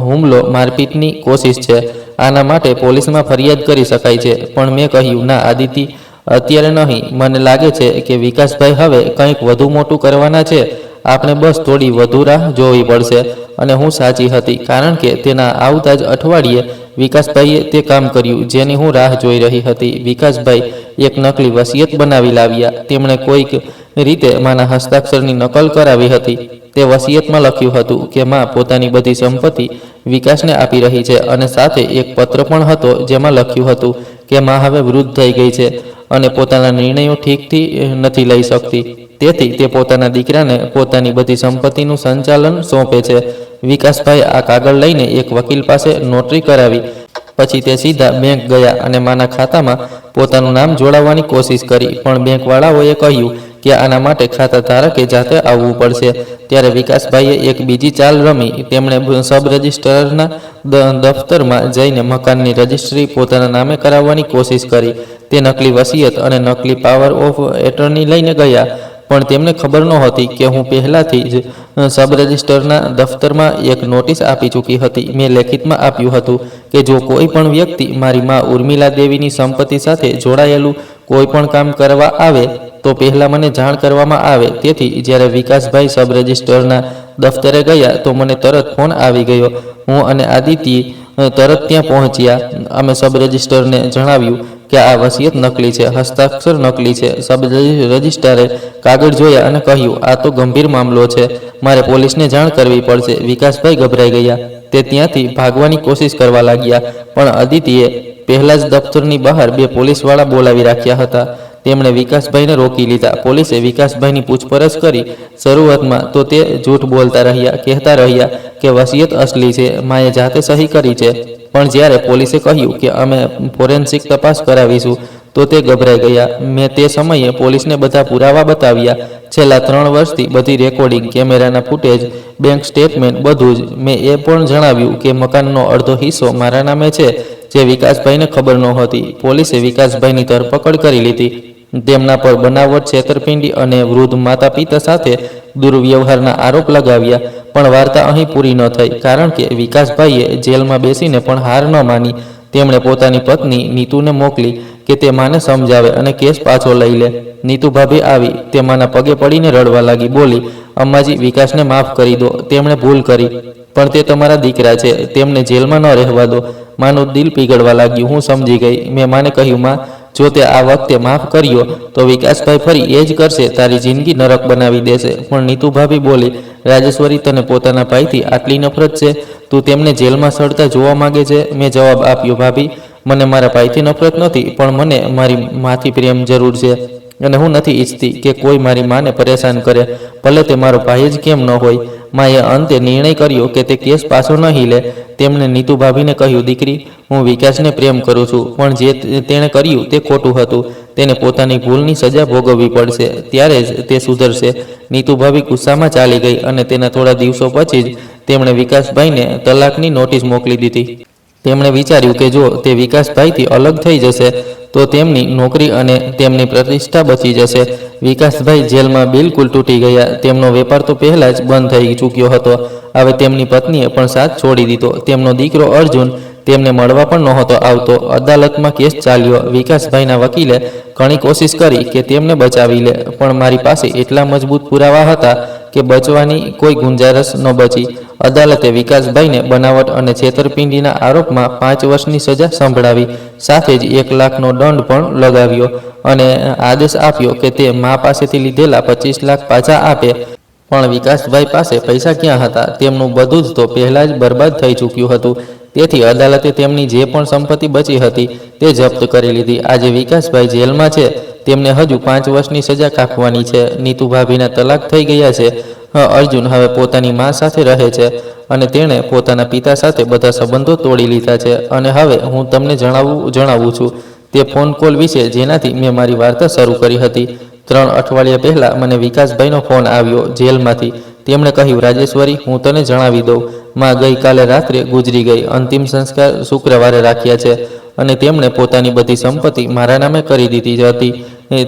S1: હુમલો મારપીટની કોશિશ છે. આના માટે પોલીસમાં ફરિયાદ કરી શકાય છે. પણ મેં કહ્યું, ના આદિતિ, અત્યારે નહીં. મને લાગે છે કે વિકાસભાઈ હવે કંઈક વધુ મોટું કરવાના છે. આપણે બસ થોડી વધુ રાહ જોવી પડશે. અને હું સાચી હતી, કારણ કે તેના આવતા જ અઠવાડિયે વિકાસભાઈએ તે કામ કર્યું જેની હું રાહ જોઈ રહી હતી. વિકાસભાઈ એક નકલી વસિયત બનાવી લાવ્યા. તેમણે કોઈક રીતે માના હસ્તાક્ષરની નકલ કરાવી હતી. તે વસિયતમાં લખ્યું હતું કે માં પોતાની બધી સંપત્તિ વિકાસને આપી રહી છે, અને સાથે એક પત્ર પણ હતો જેમાં લખ્યું હતું કે માં હવે વૃદ્ધ થઈ ગઈ છે અને પોતાના નિર્ણયો ઠીકથી નથી લઈ શકતી. તેથી તે પોતાના દીકરાને પોતાની બધી સંપત્તિનું સંચાલન સોંપે છે. વિકાસભાઈ આ કાગળ લઈને એક વકીલ પાસે નોટરી કરાવી. પછી તે સીધા બેંક ગયા અને માના ખાતામાં પોતાનું નામ જોડાવવાની કોશિશ કરી. પણ બેંકવાળાઓએ કહ્યું કે આના માટે ખાતા ધારકે જાતે આવવું પડશે. ત્યારે વિકાસભાઈએ એક બીજી ચાલ રમી. તેમણે સબ રજિસ્ટ્રારના દફતરમાં જઈને મકાનની રજિસ્ટ્રી પોતાના નામે કરાવવાની કોશિશ કરી. તે નકલી વસિયત અને નકલી પાવર ઓફ એટર્ની લઈને ગયા. પણ તેમને ખબર નહોતી કે હું પહેલાથી જ સબ રજિસ્ટરના દફતરમાં એક નોટિસ આપી ચૂકી હતી. મેં લેખિતમાં આપ્યું હતું કે જો કોઈ પણ વ્યક્તિ મારી મા ઉર્મિલા દેવીની સંપત્તિ સાથે જોડાયેલું કોઈ પણ કામ કરવા આવે તો પહેલાં મને જાણ કરવામાં આવે. તેથી જ્યારે વિકાસભાઈ સબ રજિસ્ટરના દફતરે ગયા તો મને તરત ફોન આવી ગયો. હું અને આદિત્ય તરત ત્યાં પહોંચ્યા. અમે સબ રજિસ્ટરને જણાવ્યું કે આ વસિયત નકલી છે, હસ્તાક્ષર નકલી છે. સબ રજિસ્ટ્રારે કાગળ જોયા અને કહ્યું, આ તો ગંભીર મામલો છે, મારે પોલીસને જાણ કરવી પડશે. વિકાસભાઈ ગભરાઈ ગયા. તે ત્યાંથી ભાગવાની કોશિશ કરવા લાગ્યા. પણ આદિત્યએ પહેલા જ દફતરની બહાર 2 પોલીસવાળા બોલાવી રાખ્યા હતા. તેમણે વિકાસભાઈને રોકી લીધા. પોલીસે વિકાસભાઈની પૂછપરછ કરી. શરૂઆતમાં તો તે જૂઠ બોલતા રહ્યા, કહેતા રહ્યા કે વસિયત અસલી છે, માએ જાતે સહી કરી છે. પણ જ્યારે પોલીસે કહ્યું કે અમે ફોરેન્સિક તપાસ કરાવીશું તો તે ગભરાઈ ગયા. મેં તે સમયે પોલીસને બધા પુરાવા બતાવ્યા. છેલ્લા 3 વર્ષથી બધી રેકોર્ડિંગ, કેમેરાના ફૂટેજ, બેંક સ્ટેટમેન્ટ, બધું જ. મેં એ પણ જણાવ્યું કે મકાનનો અડધો હિસ્સો મારા નામે છે, જે વિકાસભાઈને ખબર નહોતી. પોલીસે વિકાસભાઈની ધરપકડ કરી લીધી. તેમના પર બનાવટ, છેતરપિંડી અને વૃદ્ધ માતા પિતા સાથે દુર્વ્યવહારના આરોપ લગાવ્યા. પણ વાર્તા અહીં પૂરી ન થઈ, કારણ કે વિકાસભાઈએ જેલમાં બેસીને પણ હાર ન માની. તેમણે પોતાની પત્ની નીતુને મોકલી કે તે માને સમજાવે અને કેસ પાછો લઈ લે. નીતુ ભાભી આવી. તે માના પગે પડીને રડવા લાગી. બોલી, અમ્માજી, વિકાસને માફ કરી દો. તેમણે ભૂલ કરી, પણ તે તમારા દીકરા છે, તેમને જેલમાં ન રહેવા દો. માનું દિલ પીગળવા લાગ્યું. હું સમજી ગઈ. મેં માને કહ્યું, માં, જો તે આ વખતે માફ કર્યો તો વિકાસભાઈ ફરી એ જ કરશે, તારી જિંદગી નરક બનાવી દેશે. પણ નીતુ ભાભી બોલી, રાજેશ્વરી, તને પોતાના ભાઈથી આટલી નફરત છે? તું તેમને જેલમાં સડતા જોવા માંગે છે? મેં જવાબ આપ્યો, ભાભી, મને મારા ભાઈથી નફરત નથી, પણ મને મારી માથી પ્રેમ જરૂર છે. અને હું નથી ઈચ્છતી કે કોઈ મારી માને પરેશાન કરે, ભલે તે મારો ભાઈ જ કેમ ન હોય. માએ અંતે નિર્ણય કર્યો કે તે કેસ પાછો નહીં લે. તેમણે નીતુ ભાભીને કહ્યું, દીકરી, હું વિકાસને પ્રેમ કરું છું, પણ જે તેણે કર્યું તે ખોટું હતું. તેને પોતાની ભૂલની સજા ભોગવવી પડશે, ત્યારે જ તે સુધરશે. નીતુ ભાભી ગુસ્સામાં ચાલી ગઈ અને તેના થોડા દિવસો પછી જ તેમણે વિકાસભાઈને તલાકની નોટિસ મોકલી દીધી. તેમણે વિચાર્યું કે જો તે વિકાસભાઈથી અલગ થઈ જશે તો તેમની નોકરી અને તેમની પ્રતિષ્ઠા બચી જશે. વિકાસભાઈ જેલમાં બિલકુલ તૂટી ગયા. તેમનો વેપાર તો પહેલા જ બંધ થઈ ચૂક્યો હતો. હવે તેમની પત્નીએ પણ સાથ છોડી દીધો. તેમનો દીકરો અર્જુન તેમને મળવા પણ નહોતો આવતો. અદાલતમાં કેસ ચાલ્યો. વિકાસભાઈના વકીલે ઘણી કોશિશ કરી કે તેમને બચાવી લે, પણ મારી પાસે એટલા મજબૂત પુરાવા હતા કે બચવાની કોઈ ગુંજારશ ન બચી. અદાલતે વિકાસભાઈને બનાવટ અને છેતરપિંડીના આરોપમાં 5 વર્ષની સજા સંભળાવી. સાથે જ 1 લાખનો દંડ પણ લગાવ્યો અને આદેશ આપ્યો કે તે મા પાસેથી લીધેલા 25 લાખ પાછા આપે. પણ વિકાસભાઈ પાસે પૈસા ક્યાં હતા? તેમનું બધું જ તો પહેલાં જ બરબાદ થઈ ચૂક્યું હતું. તેથી અદાલતે તેમની જે પણ સંપત્તિ બચી હતી તે જપ્ત કરી લીધી. આજે વિકાસભાઈ જેલમાં છે. તેમને હજુ 5 વર્ષની સજા કાપવાની છે. નીતુ ભાભીના તલાક થઈ ગયા છે અર્જુન હવે પોતાની મા સાથે રહે છે અને તેણે પોતાના પિતા સાથે બધા સંબંધો તોડી લીધા છે. અને હવે હું તમને જણાવું છું તે ફોન કોલ વિશે જેનાથી મેં મારી વાર્તા શરૂ કરી હતી. 3 અઠવાડિયા પહેલાં મને વિકાસભાઈનો ફોન આવ્યો જેલમાંથી. તેમણે કહ્યું, રાજેશ્વરી, હું તને જણાવી દઉં, માં ગઈકાલે રાત્રે ગુજરી ગઈ. અંતિમ સંસ્કાર શુક્રવારે રાખ્યા છે અને તેમણે પોતાની બધી સંપત્તિ મારા નામે કરી દીધી હતી.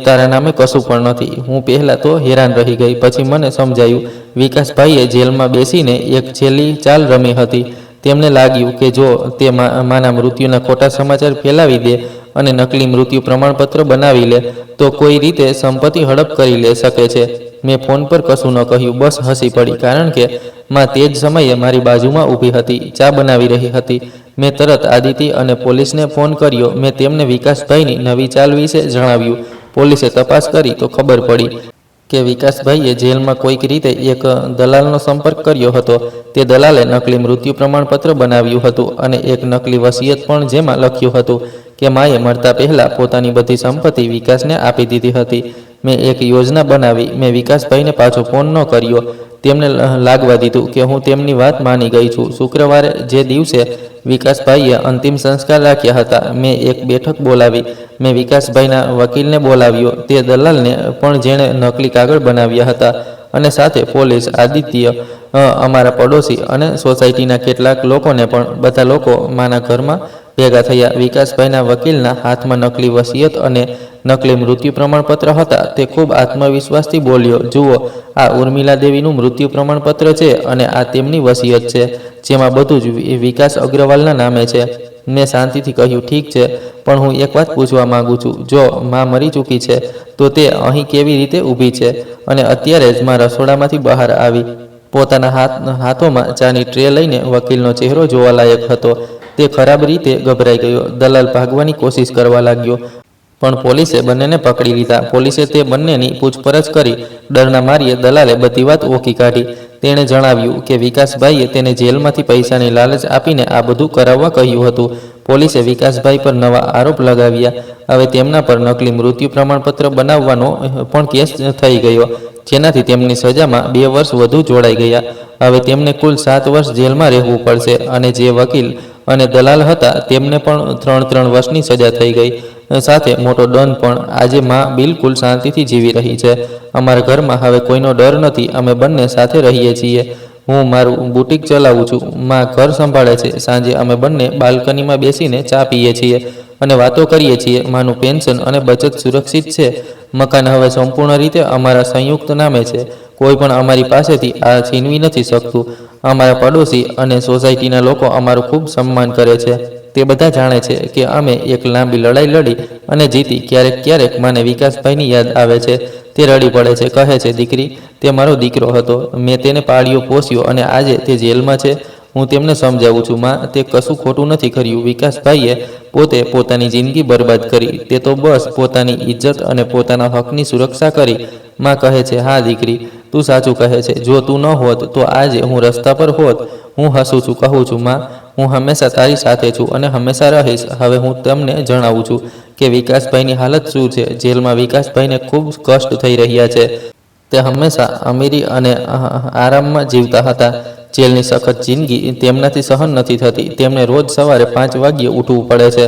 S1: તારા નામે કશું પણ નથી. હું પહેલાં તો હેરાન રહી ગઈ. પછી મને સમજાયું, વિકાસભાઈએ જેલમાં બેસીને એક છેલ્લી ચાલ રમી હતી. તેમને લાગ્યું કે જો તે માના મૃત્યુના ખોટા સમાચાર ફેલાવી દે અને નકલી મૃત્યુ પ્રમાણપત્ર બનાવી લે તો કોઈ રીતે સંપત્તિ હડપ કરી લે શકે છે. મેં ફોન પર કશું ન કહ્યું, બસ હસી પડી, કારણ કે માં તે જ સમયે મારી બાજુમાં ઊભી હતી, ચા બનાવી રહી હતી. મેં તરત આદિત્ય અને પોલીસને ફોન કર્યો. મેં તેમને વિકાસભાઈની નવી ચાલ વિશે જણાવ્યું. પોલીસે તપાસ કરી તો ખબર પડી કે વિકાસભાઈએ જેલમાં કોઈક રીતે એક દલાલનો સંપર્ક કર્યો હતો. તે દલાલે નકલી મૃત્યુ પ્રમાણપત્ર બનાવ્યું હતું અને એક નકલી વસિયત પણ, જેમાં લખ્યું હતું કે માએ મરતા પહેલાં પોતાની બધી સંપત્તિ વિકાસને આપી દીધી હતી. મેં એક યોજના બનાવી. મેં વિકાસભાઈને પાછો ફોન ન કર્યો. તેમને લાગવા દીધું કે હું તેમની વાત માની ગઈ છું. શુક્રવારે જે દિવસે વિકાસભાઈએ અંતિમ સંસ્કાર રાખ્યા હતા, મેં એક બેઠક બોલાવી. મેં વિકાસભાઈના વકીલને બોલાવ્યો, તે દલાલને પણ જેણે નકલી કાગળ બનાવ્યા હતા, અને સાથે પોલીસ, આદિત્ય, અમારા પડોશી અને સોસાયટીના કેટલાક લોકોને પણ. બધા લોકો માના ઘરમાં ભેગા થયા. વિકાસભાઈના વકીલના હાથમાં નકલી વસિયત અને નકલી મૃત્યુ પ્રમાણપત્ર હતા. તે ખૂબ આત્મવિશ્વાસથી બોલ્યો, જુઓ, આ ઉર્મિલા દેવીનું મૃત્યુ પ્રમાણપત્ર છે અને આ તેમની વસિયત છે, જેમાં બધું જ વિકાસ અગ્રવાલના નામે છે. મેં શાંતિથી કહ્યું, ઠીક છે, પણ હું એક વાત પૂછવા માંગુ છું. જો માં મરી ચૂકી છે તો તે અહીં કેવી રીતે ઊભી છે? અને અત્યારે જ માં રસોડામાંથી બહાર આવી. પોતાના હાથોમાં ચાની ટ્રે લઈને વકીલનો ચહેરો જોવાલાયક હતો. તે ખરાબ રીતે ગભરાઈ ગયો. દલાલ ભાગવાની કોશિશ કરવા લાગ્યો, પણ પોલીસે બંનેને પકડી લીધા. પોલીસે તે બંનેની પૂછપરછ કરી. ડરના માર્યે દલાલે બધી વાત ઓકી કાઢી. તેણે જણાવ્યું કે વિકાસભાઈએ તેને જેલમાંથી પૈસાની લાલચ આપીને આ બધું કરાવવા કહ્યું હતું. પોલીસે વિકાસભાઈ પર નવા આરોપ લગાવ્યા. હવે તેમના પર નકલી મૃત્યુ પ્રમાણપત્ર બનાવવાનો પણ કેસ થઈ ગયો, જેનાથી તેમની સજામાં 2 વર્ષ વધુ જોડાઈ ગયા. હવે તેમને કુલ 7 વર્ષ જેલમાં રહેવું પડશે અને જે વકીલ અને દલાલ હતા તેમને પણ 3 વર્ષની સજા થઈ ગઈ, સાથે મોટો દંડ પણ. આજે માં બિલકુલ શાંતિથી જીવી રહી છે. અમારા ઘરમાં હવે કોઈનો ડર નથી. અમે બંને સાથે રહીએ છીએ. હું મારું બુટીક ચલાવું છું, માં ઘર સંભાળે છે. સાંજે અમે બંને બાલ્કનીમાં બેસીને ચા પીએ છીએ અને વાતો કરીએ છીએ. માનું પેન્શન અને બચત સુરક્ષિત છે. મકાન હવે સંપૂર્ણ રીતે અમારા સંયુક્ત નામે છે. કોઈ પણ અમારી પાસેથી આ છીનવી નથી શકતું. અમારા પડોશી અને સોસાયટીના લોકો અમારું ખૂબ સન્માન કરે છે. તે બધા જાણે છે કે અમે એક લાંબી લડાઈ લડી અને જીતી. ક્યારેક મને વિકાસભાઈની યાદ આવે છે. તે રડી પડે છે, કહે છે, દીકરી, તે મારો દીકરો હતો. મેં તેને પાળ્યો, પોસ્યો અને આજે તે જેલમાં છે. હું તેમને સમજાવું છું, માં, તે કશું ખોટું નથી કર્યું. વિકાસભાઈએ પોતે પોતાની જિંદગી બરબાદ કરી. તે તો બસ પોતાની ઇજ્જત અને પોતાના હકની સુરક્ષા કરી. માં કહે છે, હા દીકરી, તું સાચું કહે છે. જો તું ન હોત તો આજે હું રસ્તા પર હોત. હું હસું છું, કહું છું, માં, હું હંમેશા તારી સાથે છું અને હંમેશા રહીશ. હવે હું તમને જણાવું છું કે વિકાસભાઈની હાલત શું છે. જેલમાં વિકાસભાઈને ખૂબ કષ્ટ થઈ રહ્યા છે. તે હંમેશા અમીરી અને આરામમાં જીવતા હતા. જેલની સખત જિંદગી તેમનાથી સહન નથી થતી. તેમને રોજ સવારે 5 વાગ્યે ઉઠવું પડે છે,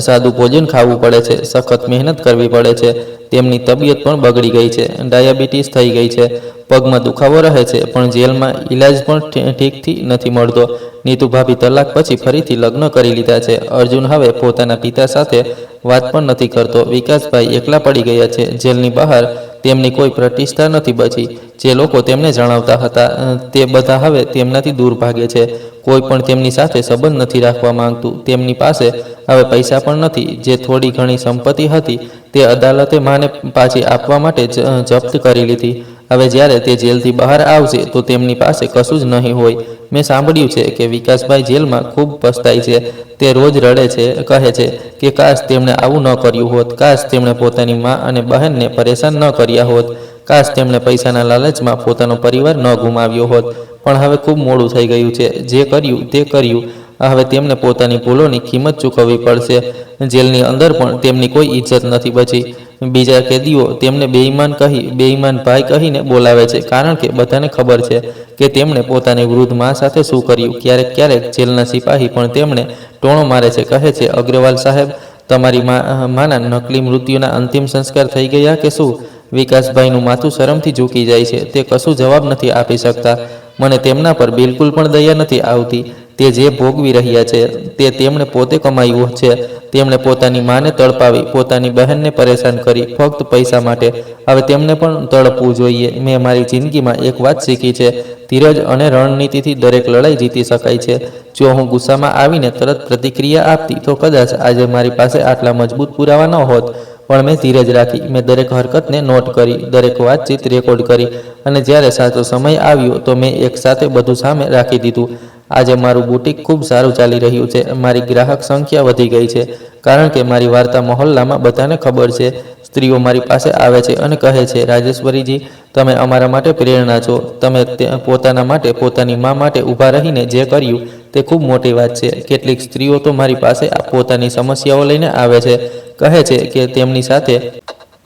S1: સાદું ભોજન ખાવું પડે છે, સખત મહેનત કરવી પડે છે. તેમની તબિયત પણ બગડી ગઈ છે. ડાયાબિટીસ થઈ ગઈ છે. પગમાં દુખાવો રહે છે, પણ જેલમાં ઈલાજ પણ ઠીકથી નથી મળતો. નીતુ ભાભી તલાક પછી ફરીથી લગ્ન કરી લીધા છે. અર્જુન હવે પોતાના પિતા સાથે વાત પણ નથી કરતો. વિકાસભાઈ એકલા પડી ગયા છે. જેલની બહાર તેમની કોઈ પ્રતિષ્ઠા નથી બચી. જે લોકો તેમને જણાવતા હતા તે બધા હવે તેમનાથી દૂર ભાગે છે. કોઈ પણ તેમની સાથે સંબંધ નથી રાખવા માંગતું. તેમની પાસે હવે પૈસા પણ નથી. જે થોડી ઘણી સંપત્તિ હતી તે અદાલતે માને પાછી આપવા માટે જપ્ત કરી લીધી. હવે જ્યારે તે જેલથી બહાર આવશે તો તેમની પાસે કશું જ નહીં હોય. મેં સાંભળ્યું છે કે વિકાસભાઈ જેલમાં ખૂબ પસ્તાય છે. તે રોજ રડે છે, કહે છે કે કાશ તેમણે આવું ન કર્યું હોત. કાશ તેમણે પોતાની મા અને બહેનને પરેશાન ન કર્યા હોત. કાશ તેમણે પૈસાના લાલચમાં પોતાનો પરિવાર ન ગુમાવ્યો હોત. પણ હવે ખૂબ મોડું થઈ ગયું છે. જે કર્યું તે કર્યું. હવે તેમને પોતાની ભૂલોની કિંમત ચૂકવવી પડશે. જેલની અંદર પણ તેમની કોઈ ઇજ્જત નથી બચી. બીજા કેદીઓ તેમને બેઈમાન ભાઈ કહીને બોલાવે છે, કારણ કે બધાને ખબર છે કે તેમણે પોતાની વૃદ્ધ મા સાથે શું કર્યું. ક્યારેક જેલના સિપાહી પણ તેમને ટોણો મારે છે. કહે છે, અગ્રવાલ સાહેબ, તમારી માના નકલી મૃત્યુના અંતિમ સંસ્કાર થઈ ગયા કે શું? વિકાસભાઈનું માથું શરમથી ઝૂકી જાય છે. તે કશું જવાબ નથી આપી શકતા. મને તેમના પર બિલકુલ પણ દયા નથી આવતી. તે જે ભોગવી રહ્યા છે તે તેમણે પોતે કમાયું છે. તેમણે પોતાની માને તડપાવી, પોતાની બહેનને પરેશાન કરી, ફક્ત પૈસા માટે. હવે તેમને પણ તડપવું જોઈએ. મેં મારી જિંદગીમાં એક વાત શીખી છે, ધીરજ અને રણનીતિથી દરેક લડાઈ જીતી શકાય છે. જો હું ગુસ્સામાં આવીને તરત પ્રતિક્રિયા આપતી તો કદાચ આજે મારી પાસે આટલા મજબૂત પુરાવા ન હોત. પણ મેં ધીરજ રાખી. મેં દરેક હરકતને નોટ કરી, દરેક વાતચીત રેકોર્ડ કરી, અને જ્યારે સાચો સમય આવ્યો તો મેં એકસાથે બધું સામે રાખી દીધું. આજે મારું બુટીક ખૂબ સારું ચાલી રહ્યું છે. મારી ગ્રાહક સંખ્યા વધી ગઈ છે, કારણ કે મારી વાર્તા મહોલ્લામાં બધાને ખબર છે. સ્ત્રીઓ મારી પાસે આવે છે અને કહે છે, રાજેશ્વરીજી, તમે અમારા માટે પ્રેરણા છો. તમે પોતાના માટે, પોતાની મા માટે ઊભા રહીને જે કર્યું તે ખૂબ મોટી વાત છે. કેટલીક સ્ત્રીઓ તો મારી પાસે પોતાની સમસ્યાઓ લઈને આવે છે. કહે છે કે તેમની સાથે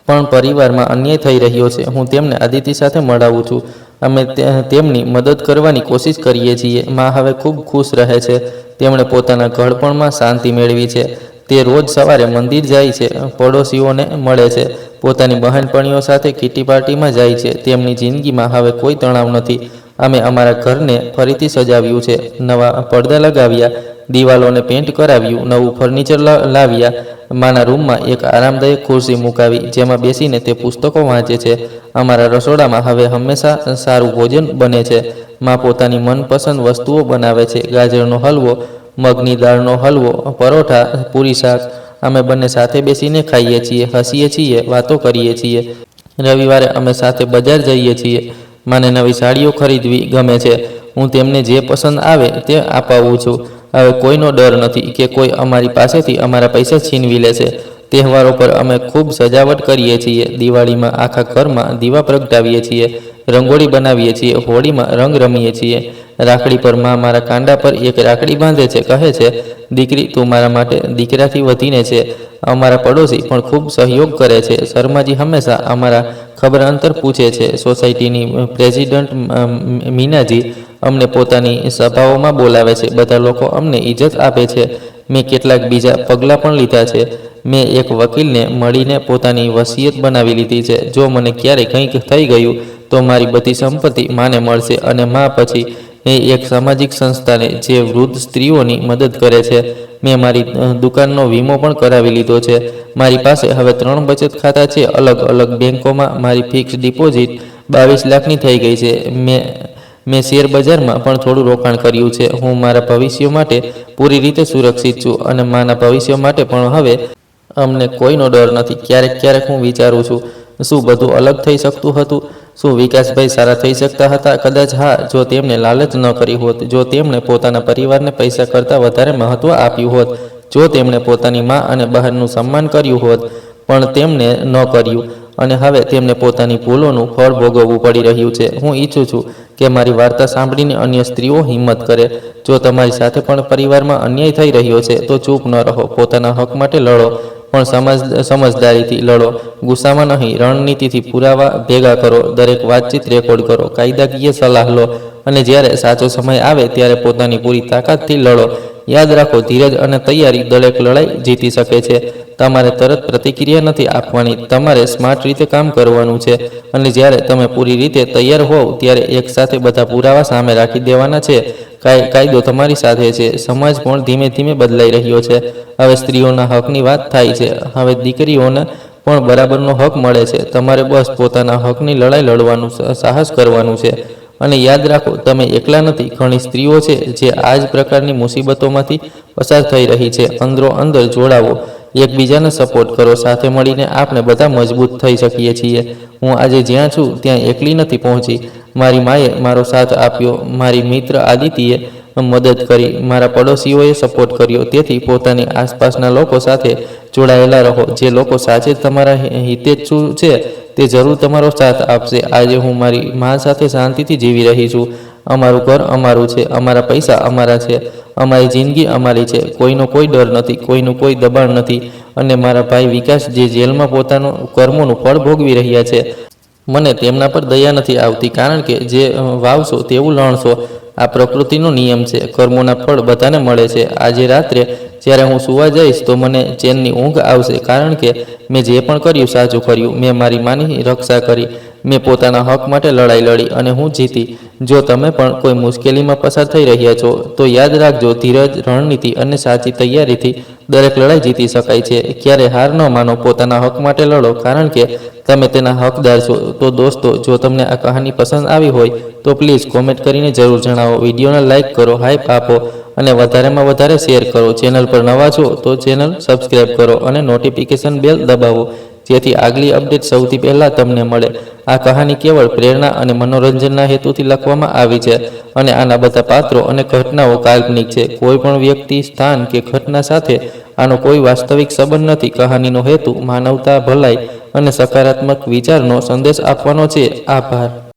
S1: પણ પરિવારમાં અન્યાય થઈ રહ્યો છે. હું તેમને આદિત્ય સાથે મળાવું છું. અમે તેમની મદદ કરવાની કોશિશ કરીએ છીએ. મા હવે ખૂબ ખુશ રહે છે. તેમણે પોતાના ઘડપણમાં શાંતિ મેળવી છે. તે રોજ સવારે મંદિર જાય છે, પડોશીઓને મળે છે, પોતાની બહેનપણીઓ સાથે કિટી પાર્ટીમાં જાય છે. તેમની જિંદગીમાં હવે કોઈ તણાવ નથી. અમે અમારા ઘરને ફરીથી સજાવ્યું છે, નવા પડદા લગાવ્યા, દિવાલોને પેન્ટ કરાવ્યું, નવું ફર્નિચર લાવ્યા. માના રૂમમાં એક આરામદાયક ખુરશી મુકાવી, જેમાં બેસીને તે પુસ્તકો વાંચે છે. અમારા રસોડામાં હવે હંમેશા સારું ભોજન બને છે. મા પોતાની મનપસંદ વસ્તુઓ બનાવે છે, ગાજરનો હલવો, મગની દાળનો હલવો, પરોઠા, પૂરી શાક. અમે બંને સાથે બેસીને ખાઈએ છીએ, હસીએ છીએ, વાતો કરીએ છીએ. રવિવારે અમે સાથે બજાર જઈએ છીએ. માને નવી સાડીઓ ખરીદવી ગમે છે. હું તેમને જે પસંદ આવે તે અપાવું છું. હવે કોઈનો ડર નથી કે કોઈ અમારી પાસેથી અમારા પૈસા છીનવી લેશે. તહેવારો પર અમે ખૂબ સજાવટ કરીએ છીએ. દિવાળીમાં આખા ઘરમાં દીવા પ્રગટાવીએ છીએ, રંગોળી બનાવીએ છીએ, હોળીમાં રંગ રમીએ છીએ. રાખડી પર મા મારા કાંડા પર એક રાખડી બાંધે છે. કહે છે, દીકરી, તું મારા માટે દીકરાથી વધીને છે. અમારા પડોશી પણ ખૂબ સહયોગ કરે છે. શર્માજી હંમેશા અમારા ખબર અંતર પૂછે છે. સોસાયટીની પ્રેસિડન્ટ મીનાજી અમને પોતાની સભાઓમાં બોલાવે છે. બધા લોકો અમને ઇજ્જત આપે છે. મેં કેટલાક બીજા પગલાં પણ લીધા છે. મેં એક વકીલને મળીને પોતાની વસિયત બનાવી લીધી છે. જો મને ક્યારેય કંઈક થઈ ગયું તો મારી બધી સંપત્તિ માને મળશે, અને મા પછી એક સામાજિક સંસ્થાને જે વૃદ્ધ સ્ત્રીઓની મદદ કરે છે. મેં મારી દુકાનનો વીમો પણ કરાવી લીધો છે. મારી પાસે હવે 3 બચત ખાતા છે, અલગ અલગ બેંકોમાં. મારી ફિક્સ ડિપોઝિટ 22 લાખની થઈ ગઈ છે. મેં શેર બજારમાં પણ થોડું રોકાણ કર્યું છે. હું મારા ભવિષ્ય માટે પૂરી રીતે સુરક્ષિત છું, અને માના ભવિષ્ય માટે પણ હવે અમને કોઈનો ડર નથી. ક્યારેક હું વિચારું છું, શું બધું અલગ થઈ શકતું હતું? શું વિકાસભાઈ સારા થઈ શકતા હતા? કદાચ હા, જો તેમણે લાલચ ન કરી હોત, જો તેમણે પોતાના પરિવારને પૈસા કરતાં વધારે મહત્ત્વ આપ્યું હોત, જો તેમણે પોતાની મા અને બહેનનું સન્માન કર્યું હોત. પણ તેમણે ન કર્યું, અને હવે તેમને પોતાની ભૂલોનું ફળ ભોગવવું પડી રહ્યું છે. હું ઈચ્છું છું કે મારી વાર્તા સાંભળીને અન્ય સ્ત્રીઓ હિંમત કરે. જો તમારી સાથે પણ પરિવારમાં અન્યાય થઈ રહ્યો છે તો ચૂપ ન રહો. પોતાના હક માટે લડો, પણ સમજદારીથી લડો. ગુસ્સામાં નહીં, રણનીતિથી. પુરાવા ભેગા કરો, દરેક વાતચીત રેકોર્ડ કરો, કાયદાકીય સલાહ લો, અને જ્યારે સાચો સમય આવે ત્યારે પોતાની પૂરી તાકાતથી લડો. યાદ રાખો, ધીરજ અને તૈયારી દરેક લડાઈ જીતી શકે છે. તમારે તરત પ્રતિક્રિયા નથી આપવાની. તમારે સ્માર્ટ રીતે કામ કરવાનું છે, અને જ્યારે તમે પૂરી રીતે તૈયાર હોવ ત્યારે એકસાથે બધા પુરાવા સામે રાખી દેવાના છે. કાયદો તમારી સાથે છે. સમાજ પણ ધીમે ધીમે બદલાઈ રહ્યો છે. હવે સ્ત્રીઓના હકની વાત થાય છે. હવે દીકરીઓને પણ બરાબરનો હક મળે છે. તમારે બસ પોતાના હકની લડાઈ લડવાનું સાહસ કરવાનું છે. અને યાદ રાખો, તમે એકલા નથી. ઘણી સ્ત્રીઓ છે જે આ જ પ્રકારની મુસીબતોમાંથી પસાર થઈ રહી છે. અંદરો અંદર જોડાવો, એકબીજાને સપોર્ટ કરો. સાથે મળીને આપણે બધા મજબૂત થઈ શકીએ છીએ. હું આજે જ્યાં છું ત્યાં એકલી નથી પહોંચી. મારી માએ મારો સાથ આપ્યો, મારી મિત્ર આદિત્યએ મદદ કરી, મારા પડોશીઓએ સપોર્ટ કર્યો. તેથી પોતાની આસપાસના લોકો સાથે જોડાયેલા રહો. જે લોકો સાચે તમારા હિતેચ્છુ છે તે જરૂર તમારો સાથ આપશે. આજે હું મારી મા સાથે શાંતિથી જીવી રહી છું. અમારું ઘર અમારું છે, અમારા પૈસા અમારા છે, અમારી જિંદગી અમારી છે, કોઈનો કોઈ ડર નથી, કોઈનું કોઈ દબાણ નથી. અને મારા ભાઈ વિકાસ જે જેલમાં પોતાનું કર્મોનું ફળ ભોગવી રહ્યા છે, મને તેમના પર દયા નથી આવતી, કારણ કે જે વાવશો તેવું લણશો. આ પ્રકૃતિનો નિયમ છે. કર્મોના ફળ બધાને મળે છે. આજે રાત્રે જ્યારે હું સૂવા જઈશ તો મને ચેનની ઊંઘ આવશે, કારણ કે મેં જે પણ કર્યું સાચું કર્યું. મેં મારી માની રક્ષા કરી, મેં પોતાના હક માટે લડાઈ લડી અને હું જીતી. જો તમે પણ કોઈ મુશ્કેલીમાં પસાર થઈ રહ્યા છો તો યાદ રાખજો, ધીરજ, રણનીતિ અને સાચી તૈયારીથી દરેક લડાઈ જીતી શકાય છે. ક્યારે હાર ન માનો, પોતાના હક માટે લડો, કારણ કે તમે તેના હકદાર છો. તો દોસ્તો, જો તમને આ કહાની પસંદ આવી હોય તો પ્લીઝ કોમેન્ટ કરીને જરૂર જણાવો. વિડીયોને લાઇક કરો, હાઈપ આપો અને વધારેમાં વધારે શેર કરો. ચેનલ પર નવા છો તો ચેનલ સબસ્ક્રાઈબ કરો અને નોટિફિકેશન બેલ દબાવો, જેથી આગલી અપડેટ સૌથી પહેલાં તમને મળે. આ કહાની કેવળ પ્રેરણા અને મનોરંજનના હેતુથી લખવામાં આવી છે અને આના બધા પાત્રો અને ઘટનાઓ કાલ્પનિક છે. કોઈ પણ વ્યક્તિ, સ્થાન કે ઘટના સાથે આનો કોઈ વાસ્તવિક સંબંધ નથી. કહાનીનો હેતુ માનવતા, ભલાઈ અને સકારાત્મક વિચારનો સંદેશ આપવાનો છે. આભાર.